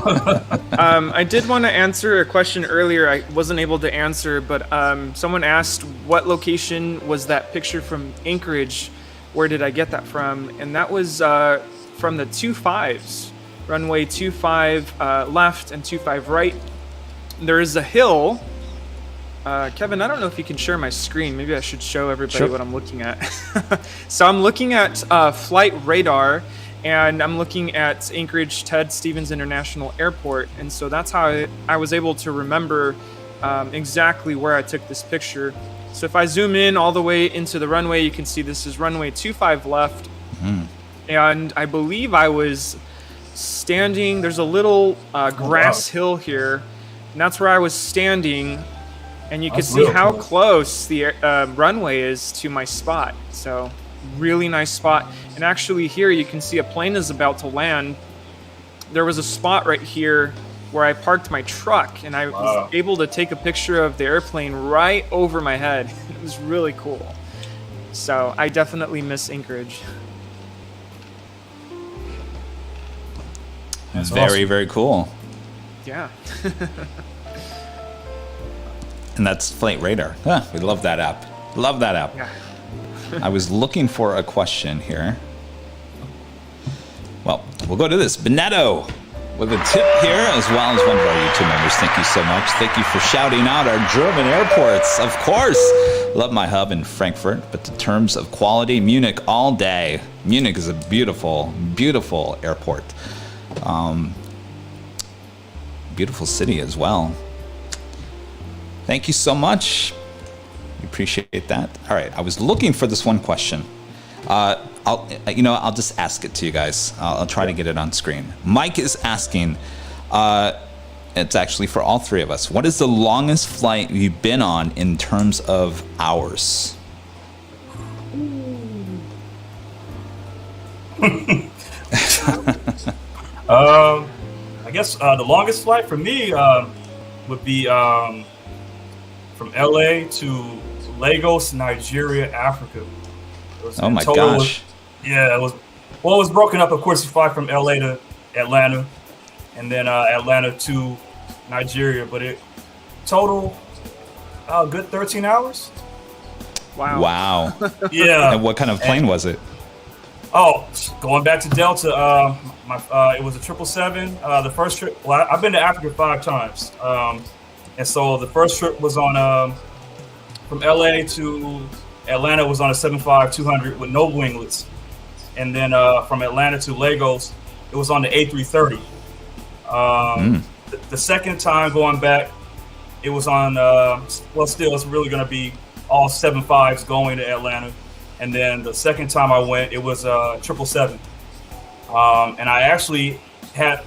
I did want to answer a question earlier I wasn't able to answer, but someone asked what location was that picture from Anchorage? Where did I get that from? And that was from the 25s, runway 25 left and 25 right. There is a hill. Kevin, I don't know if you can share my screen. Maybe I should show everybody what I'm looking at. So I'm looking at flight radar, and I'm looking at Anchorage Ted Stevens International Airport. And so that's how I was able to remember exactly where I took this picture. So if I zoom in all the way into the runway, you can see this is runway 25 left. And I believe I was standing, there's a little grass hill here, and that's where I was standing. And you can see how close the runway is to my spot. So really nice spot. And actually here you can see a plane is about to land. There was a spot right here where I parked my truck, and I was able to take a picture of the airplane right over my head. It was really cool. So I definitely miss Anchorage. That's very, very cool. Yeah. And that's Flight Radar. We love that app. Love that app. Yeah. I was looking for a question here. Well, we'll go to this. Benetto with a tip here, as well as one of our YouTube members. Thank you so much. Thank you for shouting out our German airports. Of course, love my hub in Frankfurt, but in terms of quality, Munich all day. Munich is a beautiful, beautiful airport. Beautiful city as well. Thank you so much. We appreciate that. All right, I was looking for this one question. I'll just ask it to you guys. I'll try to get it on screen. Mike is asking, it's actually for all three of us. What is the longest flight you've been on in terms of hours? I guess the longest flight for me would be from LA to Lagos, Nigeria, Africa. Oh my gosh. It was broken up. Of course, you fly from LA to Atlanta, and then Atlanta to Nigeria, but it total a good 13 hours. Wow. Yeah. And what kind of plane was it? Oh, going back to Delta, it was a 777. The first trip, well, I've been to Africa 5 times. And so the first trip was on from LA to Atlanta was on a 75-200 with no winglets. And then from Atlanta to Lagos, it was on the A330. The second time going back, it was on, still it's really going to be all 75s going to Atlanta. And then the second time I went, it was 777. And I actually had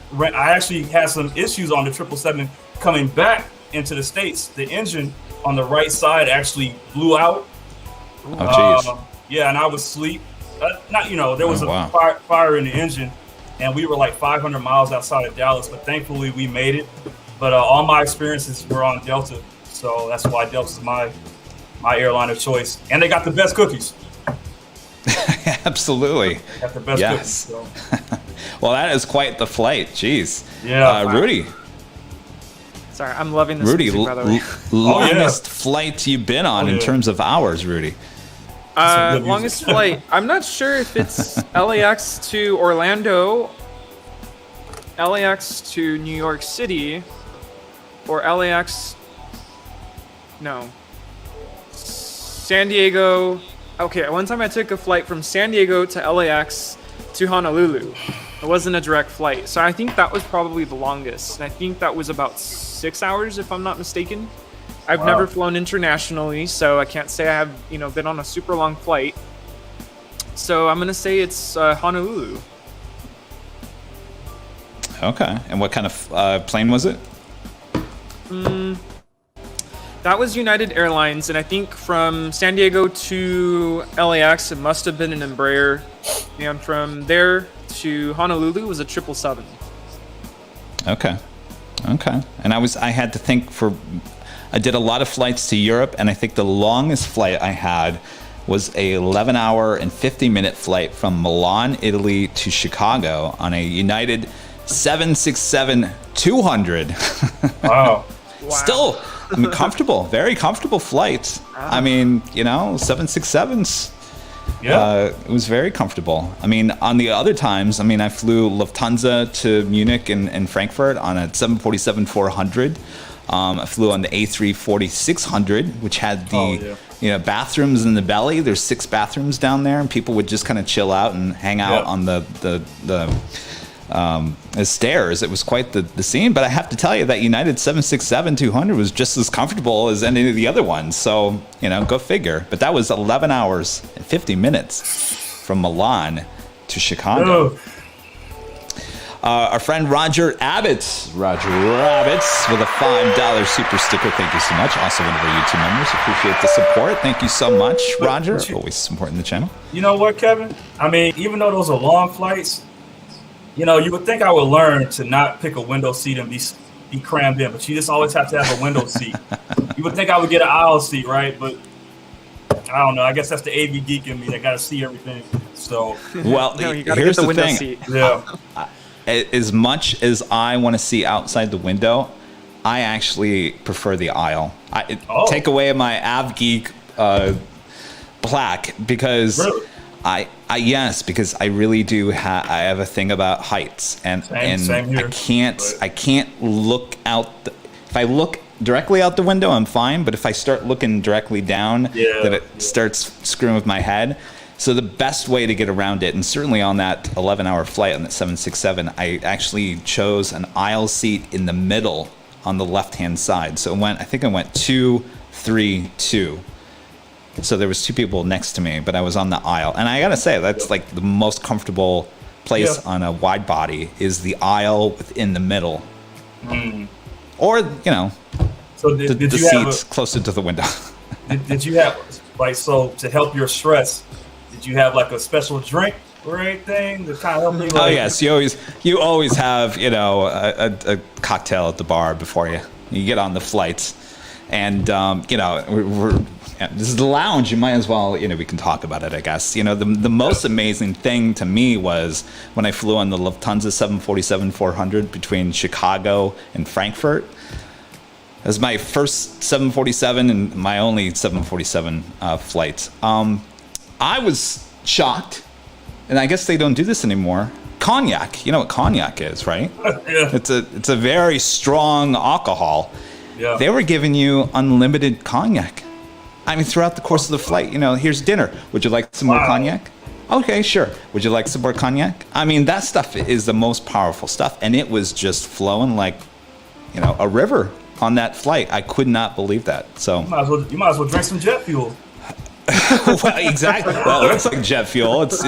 some issues on the 777 coming back into the States, the engine on the right side actually blew out. Oh, jeez. Yeah, and I was asleep. There was wow. fire in the engine, and we were like 500 miles outside of Dallas, but thankfully we made it. But all my experiences were on Delta, so that's why Delta's my airline of choice. And they got the best cookies. Absolutely. They got the best Yes. cookies. So. Well, that is quite the flight. Jeez. Yeah. Rudy. Sorry, I'm loving this Rudy, music, by the way. longest flight you've been on in terms of hours, Rudy? Longest flight. I'm not sure if it's LAX to Orlando, LAX to New York City, or LAX. No. San Diego. Okay, one time I took a flight from San Diego to LAX to Honolulu. It wasn't a direct flight, so I think that was probably the longest. And I think that was about 6 hours, if I'm not mistaken. I've never flown internationally, so I can't say I have, been on a super long flight. So I'm gonna say it's Honolulu. Okay. And what kind of plane was it? That was United Airlines, and I think from San Diego to LAX, it must have been an Embraer. And from there to Honolulu was a 777. Okay. And I had to think I did a lot of flights to Europe, and I think the longest flight I had was a 11-hour and 50-minute flight from Milan, Italy to Chicago on a United 767-200. Wow. Still, comfortable, very comfortable flight. I mean, 767s. Yeah. It was very comfortable. I mean, on the other times, I flew Lufthansa to Munich and Frankfurt on a 747-400. I flew on the A340-600, which had the bathrooms in the belly. There's 6 bathrooms down there, and people would just kind of chill out and hang out on the stairs. It was quite the scene. But I have to tell you that United 767-200 was just as comfortable as any of the other ones. So, go figure. But that was 11 hours and 50 minutes from Milan to Chicago. Our friend Roger Abbott with a $5 super sticker. Thank you so much. Also one of our YouTube members. Appreciate the support. Thank you so much, Roger. Always supporting the channel. You know what, Kevin? Even though those are long flights, you would think I would learn to not pick a window seat and be crammed in, but you just always have to have a window seat. You would think I would get an aisle seat, right? But I don't know. I guess that's the AV geek in me that got to see everything. So, well, no, you gotta here's get the window thing. seat. Yeah. As much as I want to see outside the window, I actually prefer the aisle. Take away my AV geek plaque because really? because I really do I have a thing about heights and Same here. I can't look out if I look directly out the window I'm fine, but if I start looking directly down then it starts screwing with my head. So the best way to get around it, and certainly on that 11-hour flight on that 767, I actually chose an aisle seat in the middle on the left-hand side. So I think I went 2, 3, 2. So there was 2 people next to me, but I was on the aisle. And I gotta say, that's like the most comfortable place on a wide body is the aisle within the middle. Or, So the seats closer to the window. Did you have, to help your stress, did you have like a special drink or anything to kind of help you? Oh yes, you always have a cocktail at the bar before you get on the flights, and this is the lounge. You might as well we can talk about it. I guess the most amazing thing to me was when I flew on the Lufthansa 747-400 between Chicago and Frankfurt. It was my first 747 and my only 747 flight. I was shocked, and I guess they don't do this anymore. Cognac, you know what cognac is, right? Yeah. It's a very strong alcohol. Yeah. They were giving you unlimited cognac. Throughout the course of the flight, here's dinner. Would you like some more cognac? Okay, sure. Would you like some more cognac? That stuff is the most powerful stuff, and it was just flowing like, a river on that flight. I could not believe that. So you might as well drink some jet fuel. well, exactly. Well, it looks like jet fuel. It's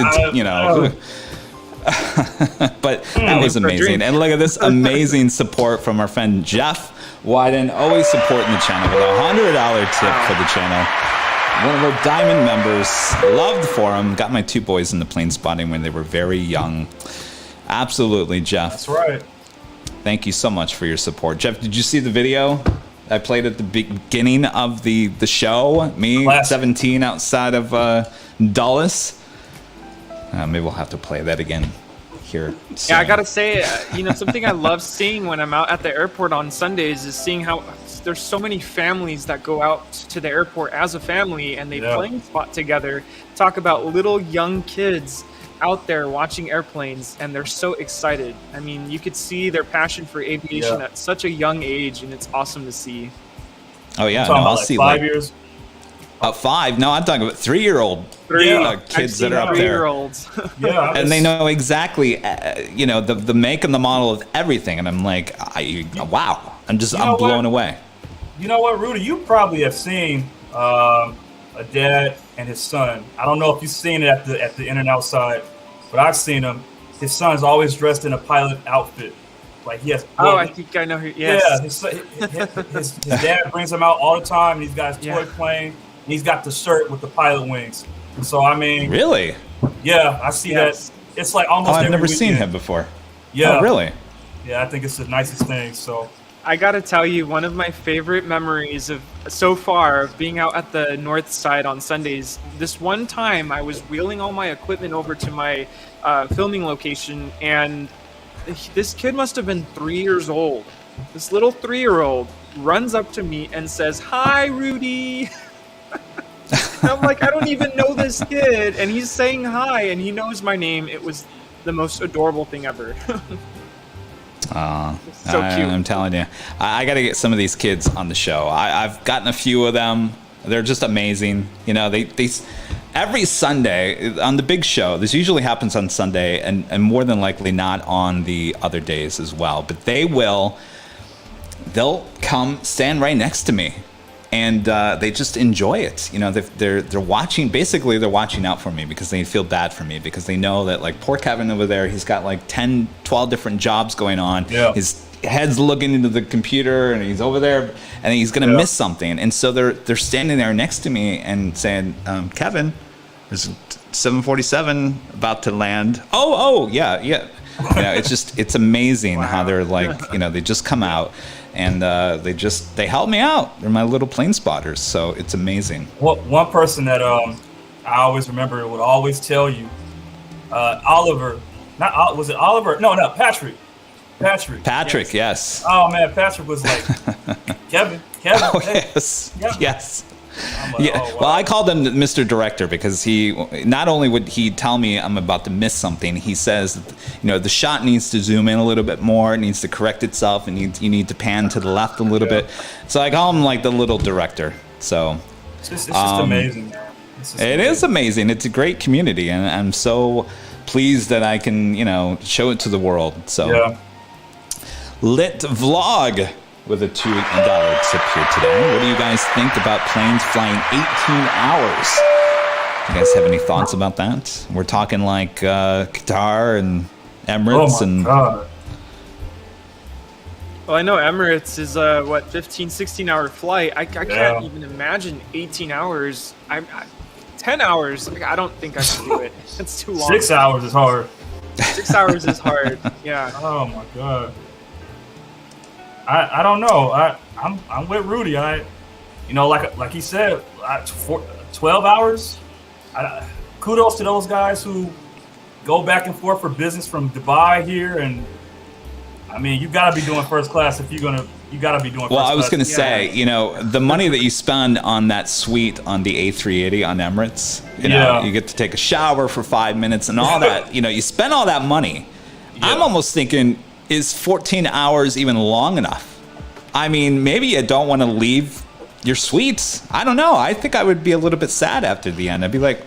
But that was amazing. And look at this amazing support from our friend Jeff Wyden, always supporting the channel with a $100 tip for the channel. One of our diamond members. Loved the forum. Got my 2 boys into plane spotting when they were very young. Absolutely, Jeff. That's right. Thank you so much for your support. Jeff, did you see the video I played at the beginning of the show? Me, Classic. 17, outside of Dulles. Maybe we'll have to play that again here soon. Yeah, I gotta say, something I love seeing when I'm out at the airport on Sundays is seeing how there's so many families that go out to the airport as a family and they plane spot together. Talk about little young kids out there watching airplanes, and they're so excited. I mean, you could see their passion for aviation at such a young age, and it's awesome to see. Oh yeah, no, I'll see 5 years. 5? No, I'm talking about 3-year-old kids that are up there. 3-year-olds. Yeah, and they know exactly, the make and the model of everything. And I'm like, wow, I'm blown away. You know what, Rudy? You probably have seen a dad and his son. I don't know if you've seen it at the in and outside, but I've seen him. His son's always dressed in a pilot outfit. Like he has. I think I know who. Yes. Yeah, his dad brings him out all the time. And he's got his toy plane. And he's got the shirt with the pilot wings. And so I mean, really? Yeah, I see that. It's like almost. I've never weekend. seen him before. Yeah. Oh, really? Yeah, I think it's the nicest thing. So. I gotta tell you, one of my favorite memories of so far of being out at the north side on Sundays. This one time, I was wheeling all my equipment over to my filming location, and this kid must have been 3 years old. This little 3-year-old runs up to me and says, "Hi, Rudy." I'm like, I don't even know this kid, and he's saying hi, and he knows my name. It was the most adorable thing ever. So cute. I'm telling you, I got to get some of these kids on the show. I've gotten a few of them. They're just amazing. They every Sunday on the big show. This usually happens on Sunday, and more than likely not on the other days as well. But they'll come stand right next to me, and they just enjoy it. They're watching. Basically, they're watching out for me because they feel bad for me because they know that, like, poor Kevin over there, he's got like 10, 12 different jobs going on. Yeah. His head's looking into the computer, and he's over there, and he's gonna miss something. And so they're standing there next to me and saying, "Kevin, there's 747 about to land." Oh, yeah. It's amazing how they're like, they just come out. And they help me out. They're my little plane spotters, so it's amazing. Well, one person that I always remember would always tell you, Oliver. Was it Oliver? No, Patrick. Patrick, yes. Oh man, Patrick was like, Kevin. Oh, hey, yes. I'm like, Yeah. oh, wow. Well, I called him Mr. Director because he not only would he tell me I'm about to miss something, he says, the shot needs to zoom in a little bit more, it needs to correct itself, and you need to pan to the left a little bit. So I call him like the little director. So it's just amazing, man. It is amazing. It's a great community, and I'm so pleased that I can, show it to the world. So Lit Vlog with a $2 tip here today. What do you guys think about planes flying 18 hours? You guys have any thoughts about that? We're talking like Qatar and Emirates God. Well, I know Emirates is 15, 16-hour flight. I can't even imagine 18 hours. 10 hours. I don't think I can do it. It's too long. 6 hours is hard. 6 hours is hard. Yeah. Oh my God. I don't know. I'm with Rudy. Like he said, 12 hours. Kudos to those guys who go back and forth for business from Dubai here, and I mean, you got to be doing first class if you're gonna. You got to be doing. First Well, I was class. going to say, the money that you spend on that suite on the A380 on Emirates, you get to take a shower for 5 minutes and all that. You spend all that money. Yeah. I'm almost thinking, is 14 hours even long enough? I mean, maybe you don't want to leave your suites. I don't know. I think I would be a little bit sad after the end. I'd be like,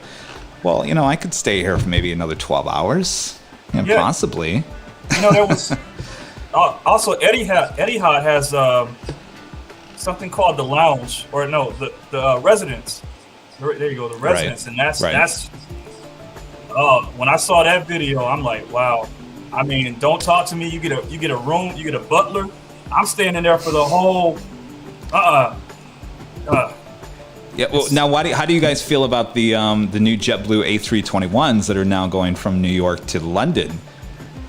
well, I could stay here for maybe another 12 hours, possibly. There was also Etihad has something called the lounge, or no, the residence. There you go, the residence, Right. and that's When I saw that video, I'm like, wow. I mean, don't talk to me. You get a room, you get a butler. I'm standing there for the whole. Yeah. Well, now, how do you guys feel about the new JetBlue A321s that are now going from New York to London?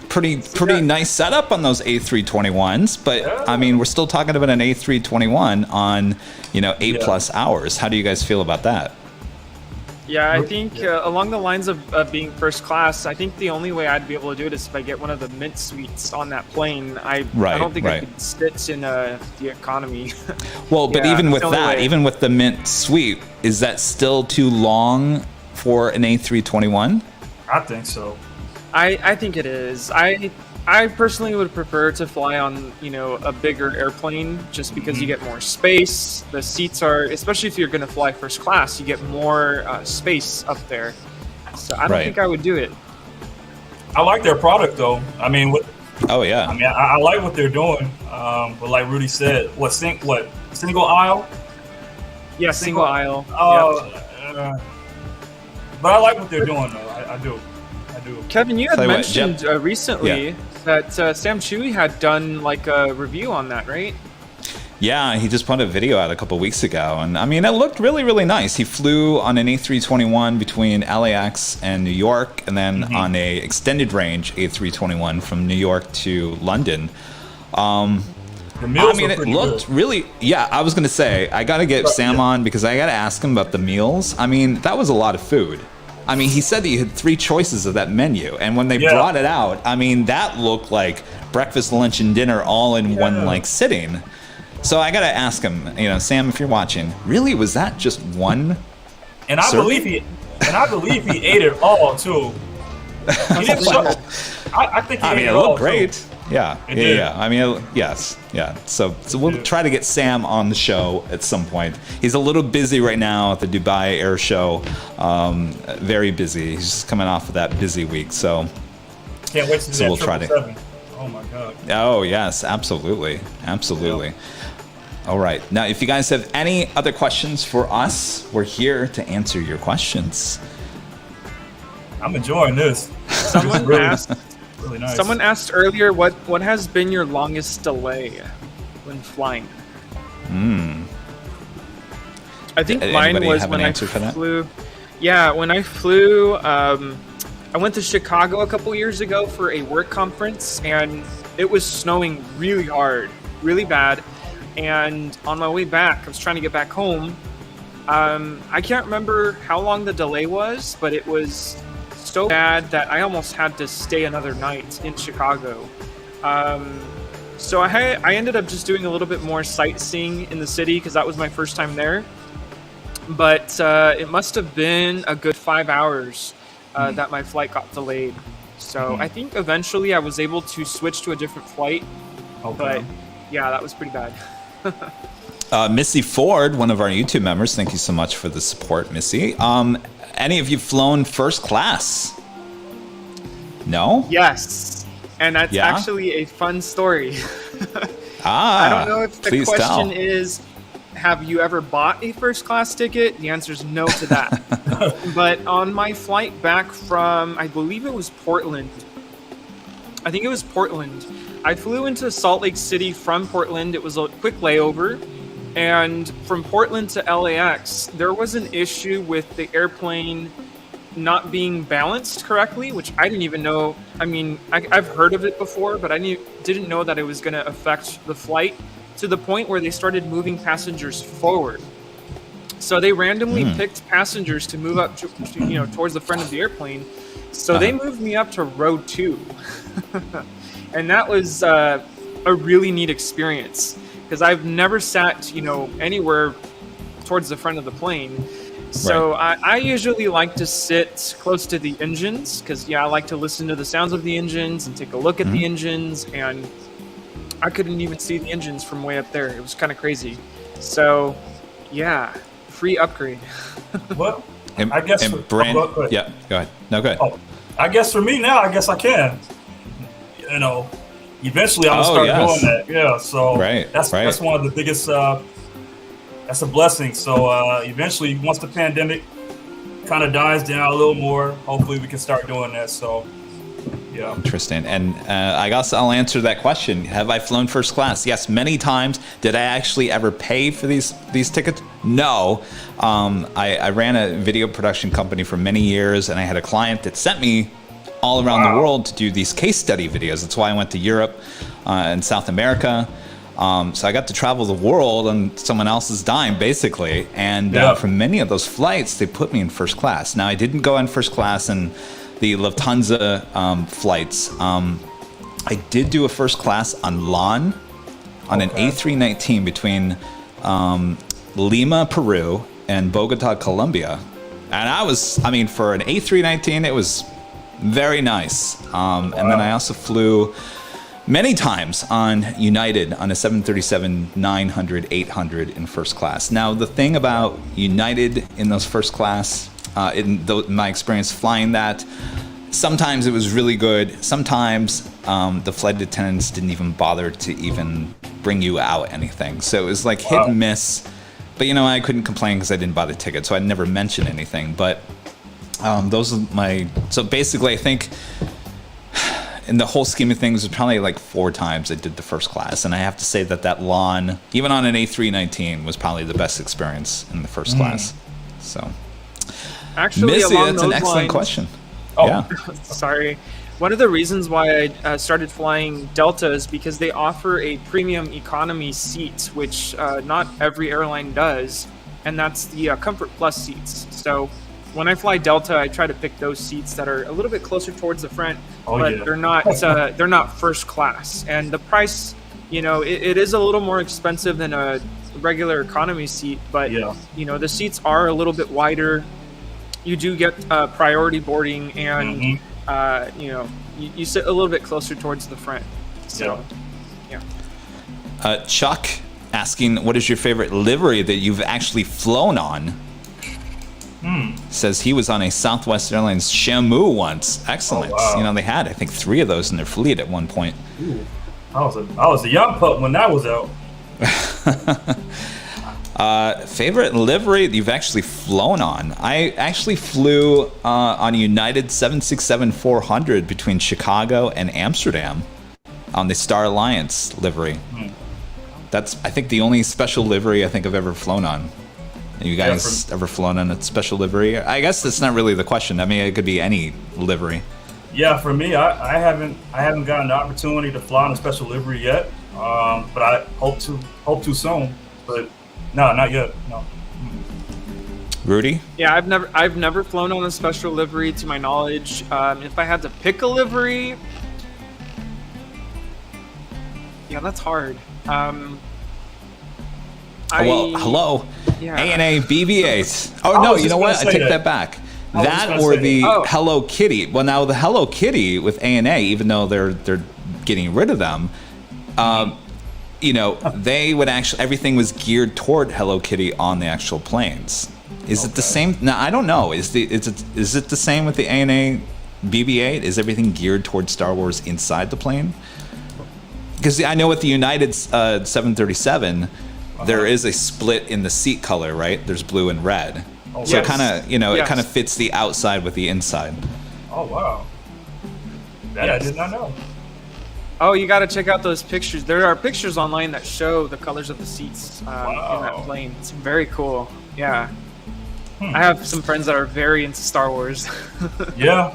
Pretty nice setup on those A321s, but yeah. I mean, we're still talking about an A321 on 8+ hours. How do you guys feel about that? Yeah, I think along the lines of being first class, I think the only way I'd be able to do it is if I get one of the Mint suites on that plane. I don't think I could sit in the economy. Well, but even with that, even with the Mint suite, is that still too long for an A321? I think so. I think it is. I personally would prefer to fly on, a bigger airplane just because you get more space. The seats are, especially if you're going to fly first class, you get more space up there. So I don't think I would do it. I like their product though. I mean, I like what they're doing. But like Rudy said, single aisle? Yeah, single aisle. But I like what they're doing though. I do. Kevin, you had mentioned recently that Sam Chewy had done like a review on that, right? Yeah, he just put a video out a couple weeks ago, and I mean, it looked really, really nice. He flew on an A321 between LAX and New York, and then on a extended range A321 from New York to London. The meals it looked good. Really. Yeah, I was gonna say I gotta get Sam on because I gotta ask him about the meals. I mean, that was a lot of food. I mean, he said that you had 3 choices of that menu, and when they brought it out, I mean, that looked like breakfast, lunch, and dinner all in one sitting. So I gotta ask him, Sam, if you're watching, really, was that just one? And I believe he ate it all too. He didn't show. I think he ate it all. It looked great. Too. Yeah. I mean, yes. Yeah. So we'll try to get Sam on the show at some point. He's a little busy right now at the Dubai Air Show. Very busy. He's just coming off of that busy week. So can't wait to see we'll try to. Oh my God. Oh yes, absolutely. Yep. All right. Now, if you guys have any other questions for us, we're here to answer your questions. I'm enjoying this. Someone asked. Really nice. Someone asked earlier, what has been your longest delay when flying? I think mine was when I flew. Yeah, when I flew, I went to Chicago a couple years ago for a work conference, and it was snowing really hard, really bad. And on my way back, I was trying to get back home. I can't remember how long the delay was, but it was so bad that I almost had to stay another night in Chicago. So I ended up just doing a little bit more sightseeing in the city because that was my first time there. But it must have been a good 5 hours that my flight got delayed. So I think eventually I was able to switch to a different flight. Okay. But yeah, that was pretty bad. Missy Ford, one of our YouTube members, thank you so much for the support, Missy. Any of you flown first class? No? Yes. And that's actually a fun story. I don't know if the question is, have you ever bought a first class ticket? The answer is no to that. But on my flight back from, I believe it was Portland. I think it was Portland. I flew into Salt Lake City from Portland. It was a quick layover. And from Portland to LAX, there was an issue with the airplane not being balanced correctly, which I didn't even know. I mean, I've heard of it before, but I didn't know that it was going to affect the flight to the point where they started moving passengers forward. So they randomly picked passengers to move up, towards the front of the airplane. So they moved me up to row 2. And that was a really neat experience. Because I've never sat, anywhere towards the front of the plane. So I usually like to sit close to the engines because, I like to listen to the sounds of the engines and take a look at the engines. And I couldn't even see the engines from way up there. It was kind of crazy. So, free upgrade. Well, I guess. Go ahead. No, go ahead. Oh, I guess for me now, I guess I can. Eventually, I'm gonna start doing that. Yeah, so that's one of the biggest. That's a blessing. So eventually, once the pandemic kind of dies down a little more, hopefully we can start doing that. So, yeah. Interesting. And I guess I'll answer that question. Have I flown first class? Yes, many times. Did I actually ever pay for these tickets? No. I ran a video production company for many years, and I had a client that sent me all around the world to do these case study videos. That's why I went to Europe and South America. So I got to travel the world on someone else's dime, basically. And for many of those flights, they put me in first class. Now, I didn't go in first class in the Lufthansa flights. I did do a first class on LAN on an A319 between Lima, Peru, and Bogota, Colombia. And for an A319, it was very nice. And then I also flew many times on United on a 737 900, 800 in first class. Now, the thing about United in those first class, in my experience flying that, sometimes it was really good. Sometimes the flight attendants didn't even bother to even bring you out anything. So it was like hit and miss. But I couldn't complain because I didn't buy the ticket, so I never mentioned anything. But those are so basically I think in the whole scheme of things, it was probably like 4 times I did the first class. And I have to say that LAN, even on an A319, was probably the best experience in the first class. So, Actually, Missy, along that's those an excellent lines, question. Oh. Yeah. Sorry. One of the reasons why I started flying Delta is because they offer a premium economy seat, which not every airline does, and that's the Comfort Plus seats. So when I fly Delta, I try to pick those seats that are a little bit closer towards the front, but they're not first class. And the price, it is a little more expensive than a regular economy seat, but the seats are a little bit wider. You do get priority boarding, and you sit a little bit closer towards the front. So, Chuck asking, what is your favorite livery that you've actually flown on? Says he was on a Southwest Airlines Shamu once. Excellent. Oh, wow. They had, I think, 3 of those in their fleet at one point. Ooh. I was a young pup when that was out. Favorite livery that you've actually flown on? I actually flew on a United 767-400 between Chicago and Amsterdam on the Star Alliance livery. That's, I think, the only special livery I think I've ever flown on. You guys ever flown on a special livery? I guess that's not really the question. I mean, it could be any livery. Yeah, for me, I haven't gotten the opportunity to fly on a special livery yet, but I hope to soon. But no, not yet. No. Rudy? Yeah, I've never flown on a special livery to my knowledge. If I had to pick a livery, that's hard. Hello. Yeah. ANA BB-8. Oh, no, you know what? I take that back. That or the Hello Kitty. Well, now the Hello Kitty with ANA, even though they're getting rid of them, they would actually, everything was geared toward Hello Kitty on the actual planes. Is it the same? No, I don't know. Is it the same with the ANA BB-8? Is everything geared toward Star Wars inside the plane? Because I know with the United 737, there is a split in the seat color, right? There's blue and red. Oh, so it kind of, it kind of fits the outside with the inside. Oh, wow. That I did not know. Oh, you got to check out those pictures. There are pictures online that show the colors of the seats in that plane. It's very cool. Yeah. I have some friends that are very into Star Wars. Yeah.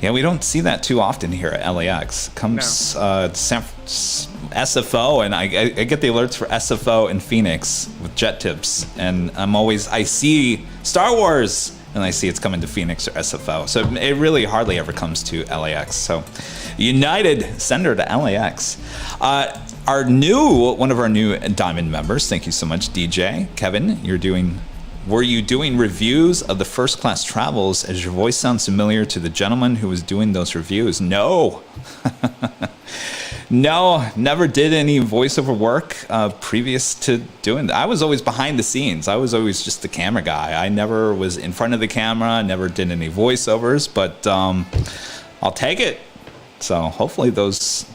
Yeah, we don't see that too often here at LAX. Comes SFO, and I get the alerts for SFO in Phoenix with jet tips, and I see Star Wars, and I see it's coming to Phoenix or SFO. So it really hardly ever comes to LAX. So United, send her to LAX. One of our new Diamond members, thank you so much, DJ. Kevin, were you doing reviews of the first class travels, as your voice sounds familiar to the gentleman who was doing those reviews? No. No, never did any voiceover work previous to doing that. I was always behind the scenes. I was always just the camera guy. I never was in front of the camera, never did any voiceovers, but I'll take it. So hopefully those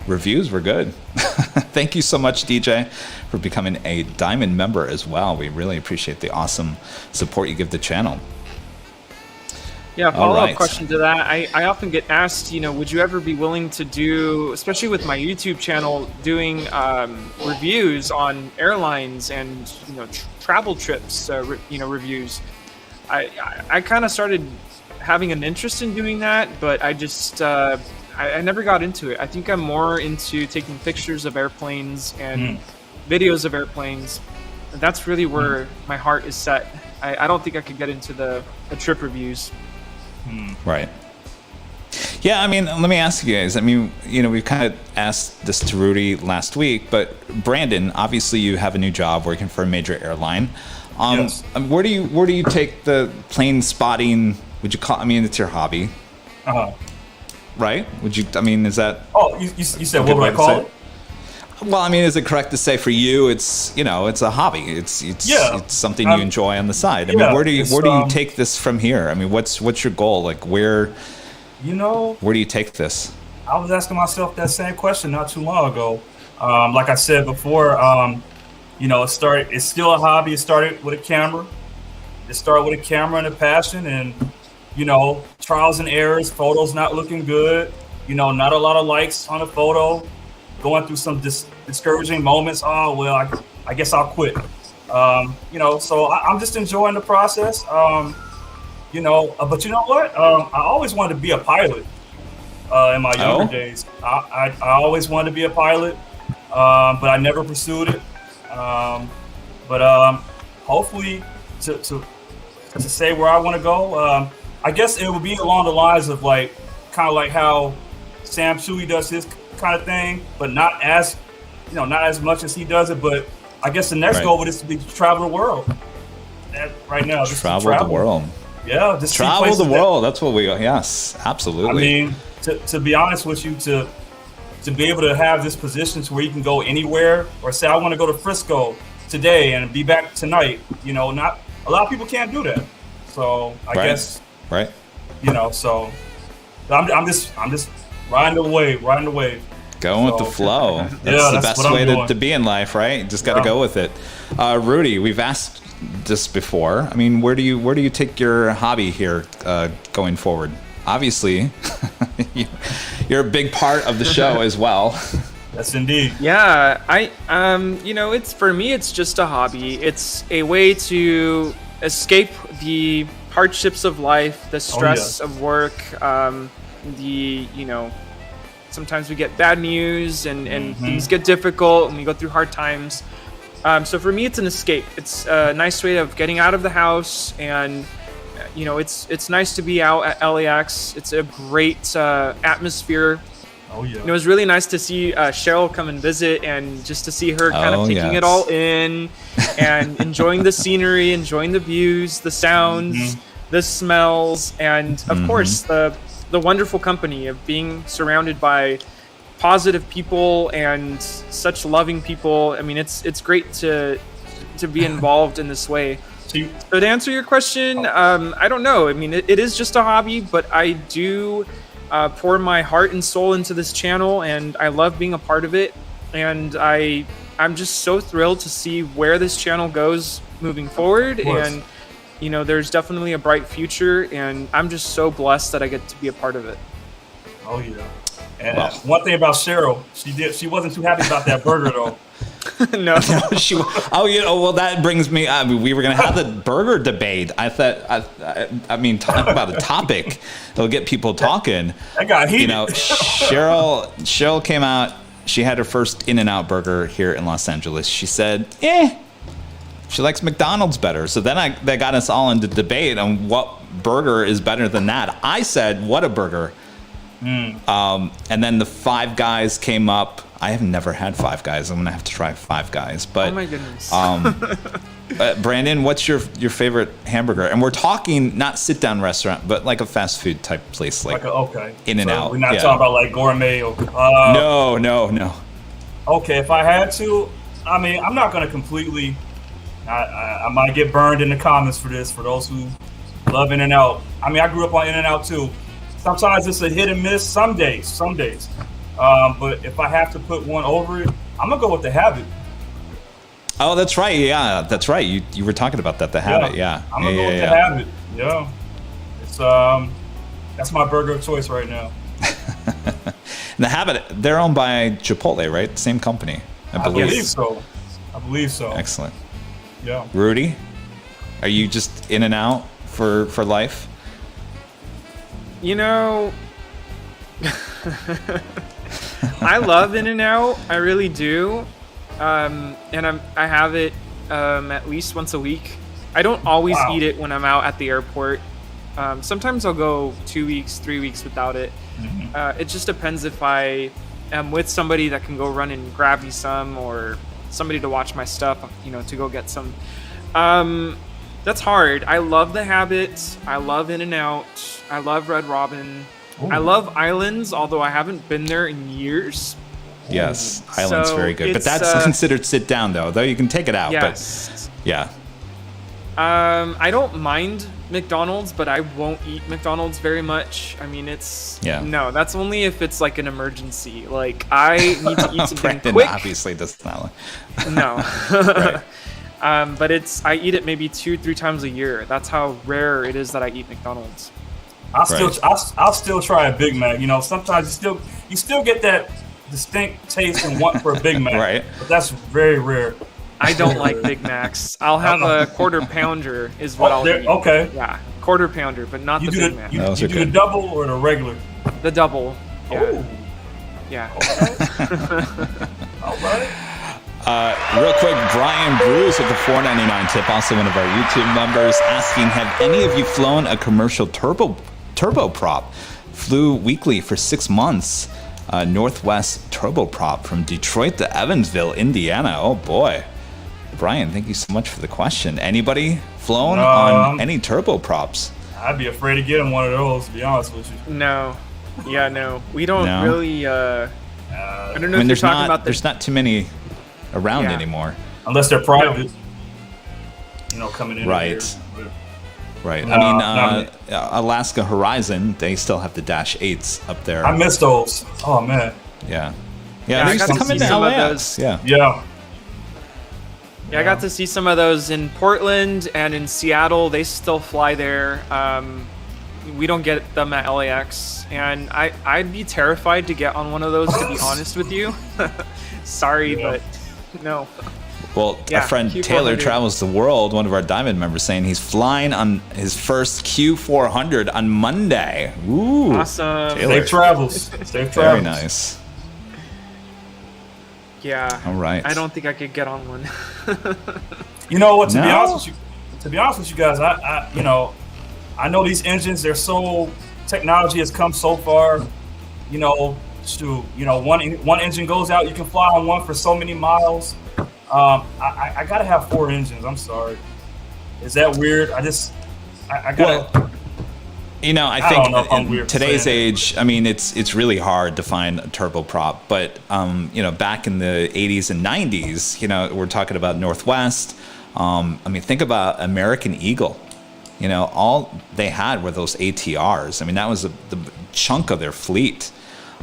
reviews were good. Thank you so much, DJ, for becoming a Diamond member as well. We really appreciate the awesome support you give the channel. Yeah, follow-up question to that. I often get asked, would you ever be willing to do, especially with my YouTube channel, doing reviews on airlines and travel trips, reviews. I kind of started having an interest in doing that, but I just I never got into it. I think I'm more into taking pictures of airplanes and videos of airplanes. That's really where my heart is set. I don't think I could get into the trip reviews. Right. Yeah, I mean, let me ask you guys. I mean, we've kind of asked this to Rudy last week, but Brandon, obviously you have a new job working for a major airline. Yes. Where do you take the plane spotting? Would you call? I mean, it's your hobby, right? Would you? I mean, is that? Oh, you said what would I call it? Well, I mean, is it correct to say for you, it's it's a hobby. It's something you enjoy on the side. I mean, where do you take this from here? I mean, what's your goal? Like where do you take this? I was asking myself that same question not too long ago. Like I said before, it's still a hobby. It started with a camera. It started with a camera and a passion, and trials and errors, photos not looking good, not a lot of likes on a photo, going through some discouraging moments. Oh, well, I guess I'll quit. So I'm just enjoying the process. But you know what? I always wanted to be a pilot in my younger days. I always wanted to be a pilot, but I never pursued it. Hopefully to say where I want to go, I guess it would be along the lines of kind of like how Sam Sui does his kind of thing, but not as much as he does it. But I guess the next goal is to be to travel the world. Right now, just travel the world. Yeah, just travel the world. That's what we. Yes, absolutely. I mean, to be honest with you, to be able to have this position to where you can go anywhere, or say I want to go to Frisco today and be back tonight. Not a lot of people can't do that. So I guess. Right. So I'm just riding the wave. Going with the flow. That's the best way to be in life, right? You just got to go with it. Rudy, we've asked this before. I mean, where do you take your hobby here going forward? Obviously, you're a big part of the show as well. Yes, indeed. Yeah, it's for me. It's just a hobby. It's a way to escape the hardships of life, the stress of work, sometimes we get bad news and things get difficult and we go through hard times. So for me, it's an escape. It's a nice way of getting out of the house, and it's nice to be out at LAX. It's a great atmosphere. Oh yeah. It was really nice to see Cheryl come and visit, and just to see her kind of taking it all in and enjoying the scenery, enjoying the views, the sounds, the smells, and of course the wonderful company of being surrounded by positive people and such loving people. I mean, it's great to be involved in this way. So to answer your question, I don't know. I mean, it is just a hobby, but I do pour my heart and soul into this channel, and I love being a part of it. And I'm just so thrilled to see where this channel goes moving forward. And there's definitely a bright future, and I'm just so blessed that I get to be a part of it. Oh yeah. And one thing about Cheryl, she wasn't too happy about that burger though. No. Well, that brings me. We were gonna have the burger debate. I thought. I mean, talk about a topic that'll get people talking. That got heated. Cheryl came out. She had her first In-N-Out burger here in Los Angeles. She said, she likes McDonald's better. So then that got us all into debate on what burger is better than that. I said, what a burger. And then the Five Guys came up. I have never had Five Guys. I'm gonna have to try Five Guys. But oh my goodness. Brandon, what's your favorite hamburger? And we're talking not sit down restaurant, but like a fast food type place, like In-N-Out. We're not talking about like gourmet. Or, No. Okay, if I had to, I mean, I'm not gonna completely. I might get burned in the comments for this. For those who love In-N-Out, I mean, I grew up on In-N-Out too. Sometimes it's a hit and miss. Some days. But if I have to put one over it, I'm gonna go with the Habit. Oh, that's right. Yeah, that's right. You were talking about that. The Habit. Yeah. I'm gonna go with the Habit. Yeah. It's that's my burger of choice right now. And the Habit, they're owned by Chipotle, right? Same company, I believe. I believe so. Excellent. Yeah. Rudy, are you just in and out for life? You know, I love In-N-Out. I really do. And I have it at least once a week. I don't always eat it when I'm out at the airport. Sometimes I'll go 2 weeks, 3 weeks without it. It just depends if I am with somebody that can go run and grab me some, or somebody to watch my stuff, to go get some. That's hard. I love the Habit. I love In-N-Out. I love Red Robin. Ooh. I love Islands, although I haven't been there in years. Yes, Island's very good. But that's considered sit down, though you can take it out. Yes. But, yeah. I don't mind McDonald's, but I won't eat McDonald's very much. I mean, no, that's only if it's like an emergency. Like, I need to eat something quick. Obviously does not. No. Right. But I eat it maybe 2-3 times a year. That's how rare it is that I eat McDonald's. I'll still try a Big Mac. Sometimes you still get that distinct taste and want for a Big Mac. Right. But that's very rare. I don't like Big Macs. I'll have a quarter pounder is what I'll eat. Okay. Yeah, quarter pounder, but not the Big Mac. You do the double or the regular? The double. Yeah. Oh. Yeah. Okay. All right. Real quick, Brian Bruce with the $4.99 tip, also one of our YouTube members, asking, have any of you flown a commercial turboprop? Flew weekly for 6 months. Northwest turboprop from Detroit to Evansville, Indiana. Oh boy. Brian, thank you so much for the question. Anybody flown on any turboprops? I'd be afraid of getting one of those, to be honest with you. No. Yeah, no. We don't really I don't know if you're talking about there's not too many around anymore. Unless they're private. Coming in. Right. Here. Right. I mean, Alaska Horizon, they still have the Dash 8s up there. I miss those. Oh, man. Yeah. Yeah, they used to come into LAX. Yeah. Yeah, I got to see some of those in Portland and in Seattle. They still fly there. We don't get them at LAX. And I'd be terrified to get on one of those, to be honest with you. Sorry, but no. Well, our friend Taylor travels the world, one of our Diamond members, saying he's flying on his first Q400 on Monday. Ooh. Awesome. Taylor. Safe travels. Very nice. Yeah. All right. I don't think I could get on one. You know what? To be honest with you guys, I know these engines. They're so technology has come so far. One engine goes out, you can fly on one for so many miles. I gotta have 4 engines. I'm sorry. Is that weird? I gotta. Well, I think in today's age, I mean, it's really hard to find a turboprop. But back in the 80s and 90s, we're talking about Northwest. Think about American Eagle. All they had were those ATRs. I mean, that was the chunk of their fleet.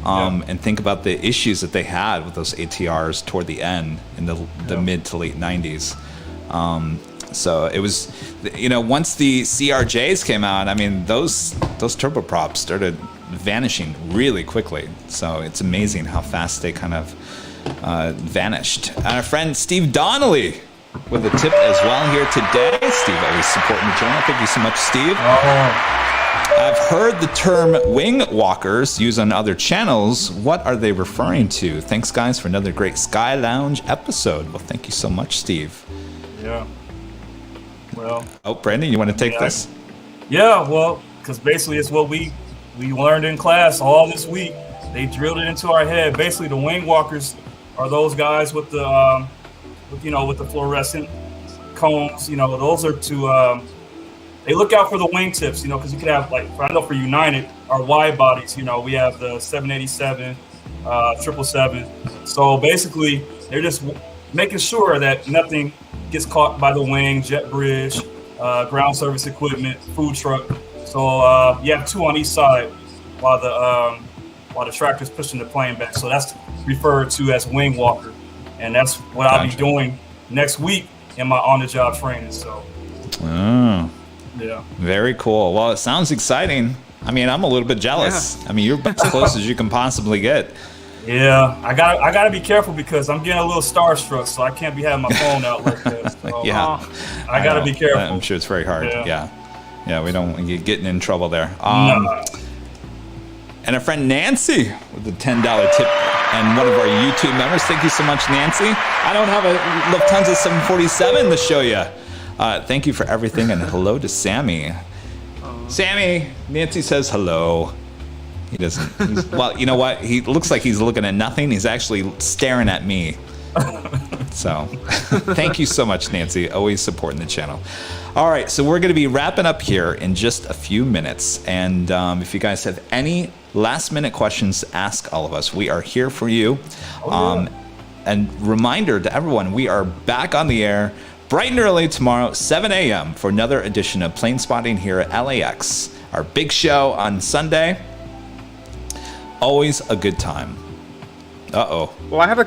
And think about the issues that they had with those ATRs toward the end in the mid to late 90s. So it was, once the CRJs came out, I mean, those turboprops started vanishing really quickly. So it's amazing how fast they kind of vanished. And our friend Steve Donnelly with a tip as well here today. Steve always supporting the channel. Thank you so much, Steve. I've heard the term wing walkers used on other channels. What are they referring to? Thanks, guys, for another great Sky Lounge episode. Well, thank you so much, Steve. Yeah. Well. Oh, Brandon, you want to take this? Yeah, well, because basically it's what we learned in class all this week. They drilled it into our head. Basically, the wing walkers are those guys with the, with the fluorescent cones. Those are to. They look out for the wingtips, because you could have, I know for United, our wide bodies, we have the 787, 777. So basically, they're just making sure that nothing gets caught by the wing, jet bridge, ground service equipment, food truck. So you have 2 on each side, while while the tractor's pushing the plane back. So that's referred to as wing walker, and that's what I'll be doing next week in my on-the-job training. So, yeah, very cool. Well, it sounds exciting. I mean, I'm a little bit jealous. Yeah. I mean, you're as close as you can possibly get. Yeah, I gotta be careful because I'm getting a little starstruck, so I can't be having my phone out like this. So, yeah, I gotta be careful. I'm sure it's very hard. Yeah, we don't want you getting in trouble there. And our friend Nancy with the $10 tip, and one of our YouTube members. Thank you so much, Nancy. I don't have a Lufthansa 747 to show you. Thank you for everything, and hello to Sammy. Sammy, Nancy says hello. He doesn't. Well, you know what? He looks like he's looking at nothing. He's actually staring at me. So, thank you so much, Nancy. Always supporting the channel. All right, so we're going to be wrapping up here in just a few minutes. And if you guys have any last-minute questions to ask all of us, we are here for you. And reminder to everyone, we are back on the air bright and early tomorrow, 7 a.m. for another edition of Plane Spotting here at LAX. Our big show on Sunday. Always a good time. Uh-oh. Well, I have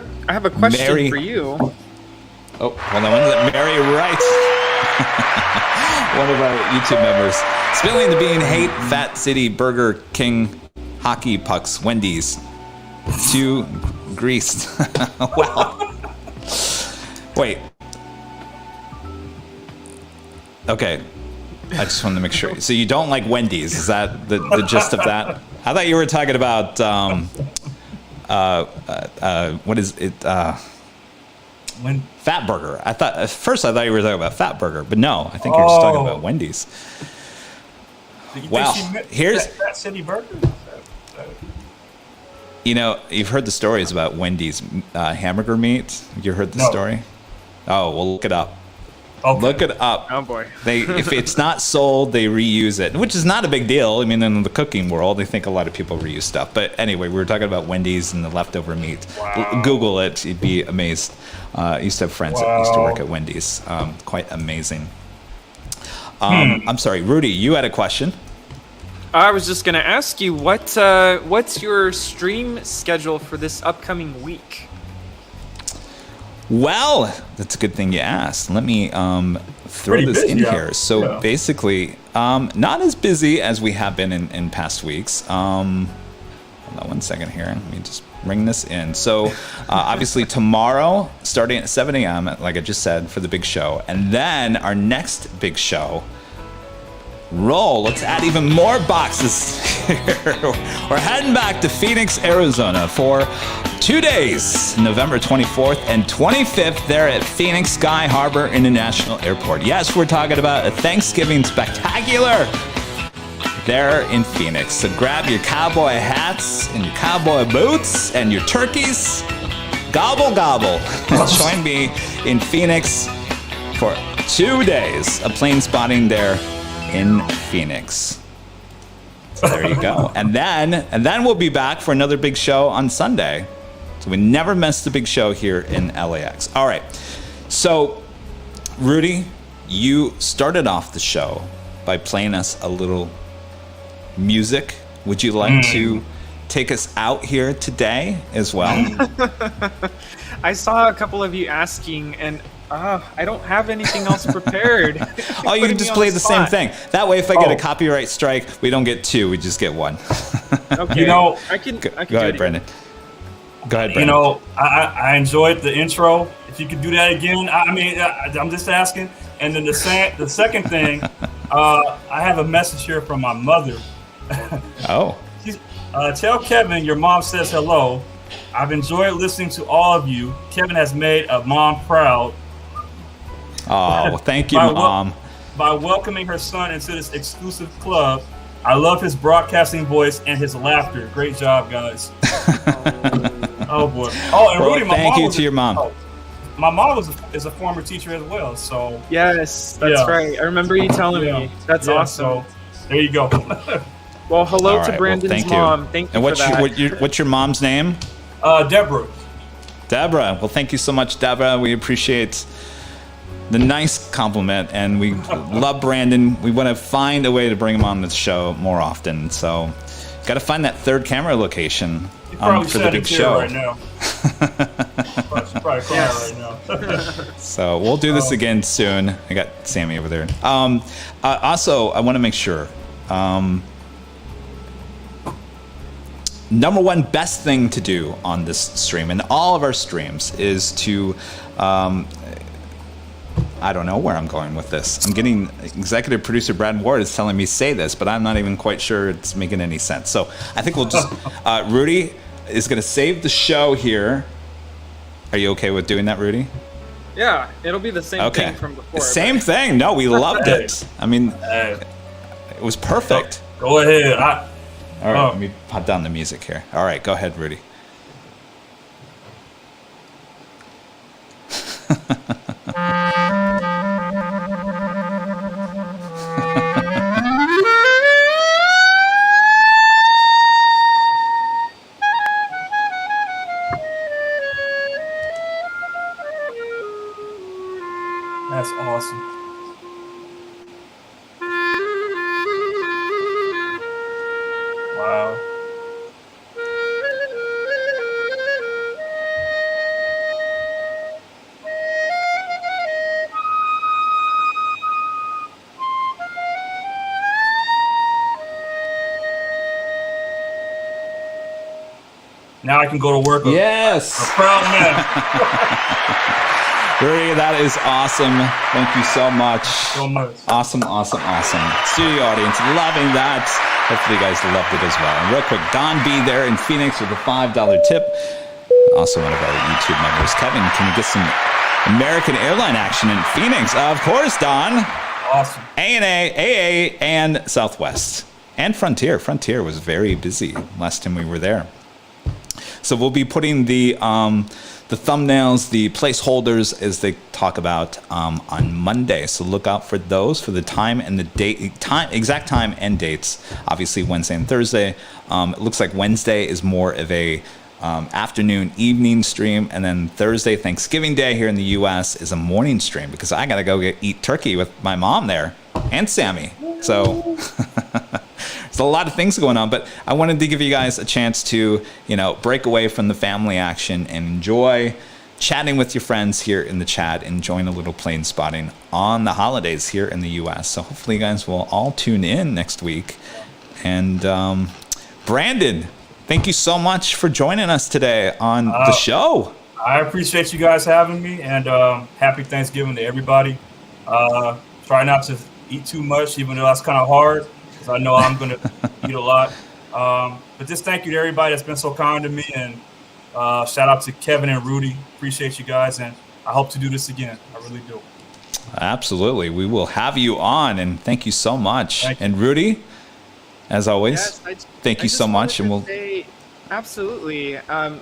a question Mary, for you. Oh, hold on. Mary Wright, one of our YouTube members. Spilling the bean, hate Fat City, Burger King, hockey pucks, Wendy's. Too greased. Well, wait. Okay. I just wanted to make sure. So you don't like Wendy's? Is that the gist of that? I thought you were talking about what is it? Fat Burger. I thought at first you were talking about Fat Burger, but no, I think you're just talking about Wendy's. Well, here's Fat City Burger. You know, you've heard the stories about Wendy's hamburger meat. You heard the story? Oh, well, look it up. Okay. Look it up. Oh boy. If it's not sold, they reuse it, which is not a big deal. I mean, in the cooking world, I think a lot of people reuse stuff. But anyway, we were talking about Wendy's and the leftover meat. Wow. Google it; you'd be amazed. I used to have friends that used to work at Wendy's. Quite amazing. I'm sorry, Rudy, you had a question. I was just going to ask you what's your stream schedule for this upcoming week? Well, that's a good thing you asked. Let me throw this in here. So basically, not as busy as we have been in past weeks. Hold on 1 second here. Let me just bring this in. So obviously tomorrow, starting at 7 a.m., like I just said, for the big show. And then our next big show, let's add even more boxes here. We're heading back to Phoenix, Arizona for 2 days, November 24th and 25th there at Phoenix Sky Harbor International Airport. Yes, we're talking about a Thanksgiving spectacular there in Phoenix. So grab your cowboy hats and your cowboy boots and your turkeys. Gobble, gobble. Join me in Phoenix for 2 days of plane spotting there in Phoenix. So there you go. And then we'll be back for another big show on Sunday. So we never miss the big show here in LAX. All right. So, Rudy, you started off the show by playing us a little music. Would you like to take us out here today as well? I saw a couple of you asking, and I don't have anything else prepared. Oh, you can just play the same thing. That way, if I get a copyright strike, we don't get two, we just get one. Okay. You know, I can go ahead, Brendan. Go ahead, Brendan. You know, I enjoyed the intro. If you could do that again, I'm just asking. And then the second thing, I have a message here from my mother. Oh. Tell Kevin your mom says hello. I've enjoyed listening to all of you. Kevin has made a mom proud. Oh, well, thank you, Mom. By welcoming her son into this exclusive club. I love his broadcasting voice and his laughter. Great job, guys. Oh, boy. Oh, and Rudy, thank you to your mom. My mom is a former teacher as well, so. Yes, that's right. I remember you telling me. That's awesome. So, there you go. Well, hello to Brandon's mom. Thank you for that. What's your mom's name? Deborah. Deborah. Well, thank you so much, Deborah. We appreciate the nice compliment, and we love Brandon. We want to find a way to bring him on the show more often. So Got to find that third camera location for the big show. Right now. She's probably crying right now. So we'll do this again soon. I got Sammy over there. Also, I want to make sure. Number one best thing to do on this stream and all of our streams is to I don't know where I'm going with this. I'm getting executive producer Brad Ward is telling me say this, but I'm not even quite sure it's making any sense. So I think we'll just Rudy is going to save the show here. Are you okay with doing that, Rudy? Yeah, it'll be the same thing from before. Same thing. No, we loved it. I mean, it was perfect. Go ahead. All right, let me put down the music here. All right, go ahead, Rudy. That's awesome. Wow. Now I can go to work. Yes. A proud man. Rudy, that is awesome. Thank you so much. So much. Awesome. Studio audience, loving that. Hopefully you guys loved it as well. And real quick, Don B there in Phoenix with a $5 tip. Also one of our YouTube members. Kevin, can we get some American Airline action in Phoenix? Of course, Don. Awesome. ANA, AA, and Southwest. And Frontier. Frontier was very busy last time we were there. So we'll be putting the thumbnails, the placeholders, as they talk about on Monday. So look out for those, for the time and the date, exact time and dates. Obviously Wednesday and Thursday. It looks like Wednesday is more of a afternoon, evening stream, and then Thursday, Thanksgiving Day here in the U.S. is a morning stream because I gotta go eat turkey with my mom there and Sammy. So. There's a lot of things going on, but I wanted to give you guys a chance to, break away from the family action and enjoy chatting with your friends here in the chat, enjoying a little plane spotting on the holidays here in the U.S. So hopefully you guys will all tune in next week. And Brandon, thank you so much for joining us today on the show. I appreciate you guys having me, and happy Thanksgiving to everybody. Try not to eat too much, even though that's kind of hard. I know I'm going to eat a lot. But just thank you to everybody that's been so kind to me. And shout out to Kevin and Rudy. Appreciate you guys. And I hope to do this again. I really do. Absolutely. We will have you on. And thank you so much. And Rudy, as always, thank you so much. And we'll absolutely. I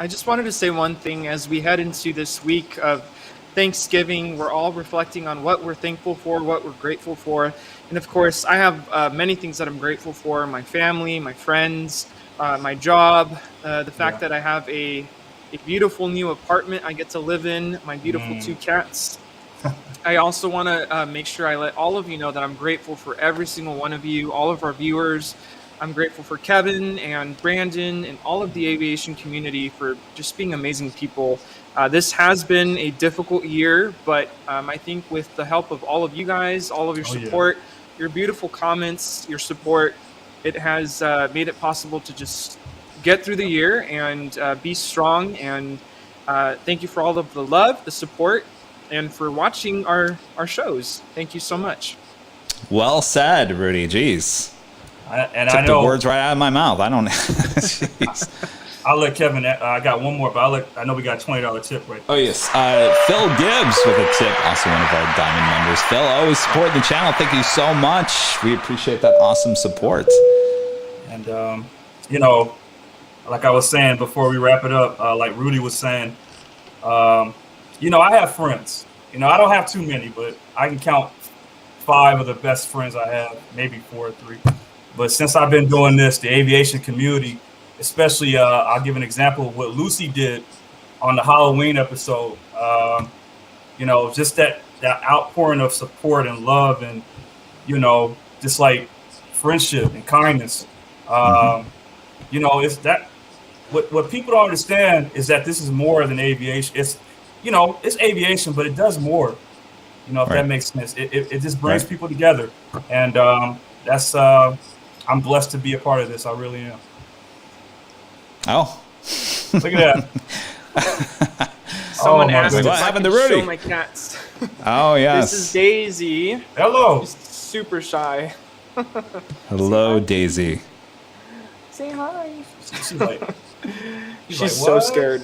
just wanted to say one thing as we head into this week of Thanksgiving. We're all reflecting on what we're thankful for, what we're grateful for. And of course, I have many things that I'm grateful for: my family, my friends, my job, the fact that I have a beautiful new apartment I get to live in, my beautiful 2 cats. I also want to make sure I let all of you know that I'm grateful for every single one of you, all of our viewers. I'm grateful for Kevin and Brandon and all of the aviation community for just being amazing people. This has been a difficult year, but I think with the help of all of you guys, all of your support, your beautiful comments, your support, it has made it possible to just get through the year and be strong. And thank you for all of the love, the support, and for watching our shows. Thank you so much. Well said, Rudy. Jeez. Took the words right out of my mouth. I don't know. I'll let Kevin. I got one more, but I know we got a $20 tip right. Oh yes, Phil Gibbs with a tip, also one of our Diamond members. Phil, always support the channel. Thank you so much. We appreciate that awesome support. And like I was saying before we wrap it up, like Rudy was saying, I have friends. I don't have too many, but I can count 5 of the best friends I have, maybe 4 or 3. But since I've been doing this, the aviation community, especially, I'll give an example of what Lucy did on the Halloween episode. Just that outpouring of support and love and, just like friendship and kindness. You know, it's that what people don't understand is that this is more than aviation. It's, you know, it's aviation, but it does more. You know, if that makes sense. It just brings people together, and that's I'm blessed to be a part of this. I really am. Oh, look at that. Someone asked if What I happened could to Rudy? show my cats. Oh, yes. This is Daisy. Hello. She's super shy. Hello, Daisy. Say hi. She's like, She's like, so "What?" scared.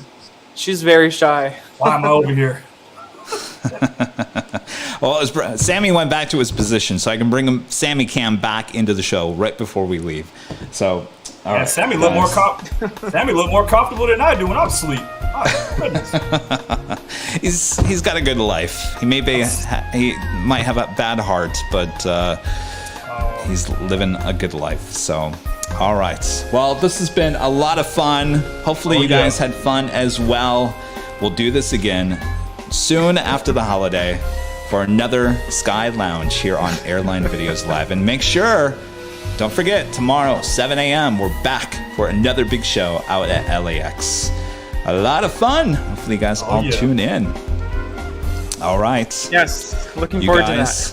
She's very shy. Why am I over here? Well, Sammy went back to his position, so I can bring him, Sammy Cam, back into the show right before we leave. So, all right, Sammy looked more comfortable than I do when I'm asleep. Oh, goodness. He's got a good life. He might have a bad heart, but he's living a good life. So, all right. Well, this has been a lot of fun. Hopefully, you guys had fun as well. We'll do this again soon after the holiday for another Sky Lounge here on Airline Videos Live. And make sure, don't forget, tomorrow, 7 a.m., we're back for another big show out at LAX. A lot of fun. Hopefully you guys all tune in. All right. Yes, looking forward to that.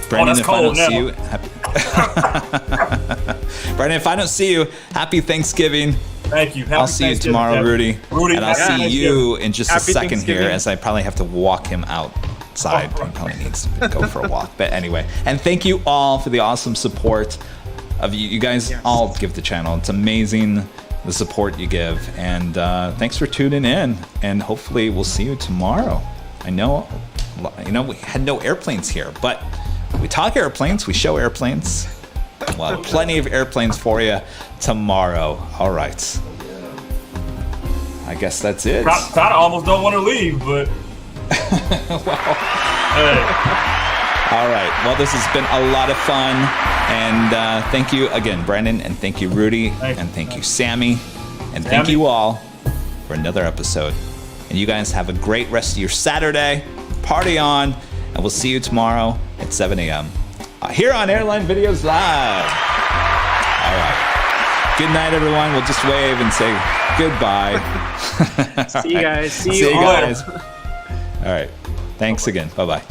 Brandon, that's if I don't cold now. see you, Brandon, if I don't see you, happy Thanksgiving. Thank you. I'll see you tomorrow, Rudy. And I'll see you in just a Happy second here, Thanksgiving. as I probably have to walk him outside. He probably needs to go for a walk. But anyway, and thank you all for the awesome support of you. You guys all give the channel. It's amazing the support you give. And thanks for tuning in. And hopefully we'll see you tomorrow. I know, we had no airplanes here, but we talk airplanes, we show airplanes. We'll have plenty of airplanes for you tomorrow. All right. I guess that's it. I almost don't want to leave, but hey. All right. Well, this has been a lot of fun. And thank you again, Brandon. And thank you, Rudy. And thank you, Sammy. And thank you all for another episode. And you guys have a great rest of your Saturday. Party on. And we'll see you tomorrow at 7 a.m. Here on Airline Videos Live. All right. Good night, everyone. We'll just wave and say goodbye. See you guys. See you you guys. All right. Thanks again. Bye-bye.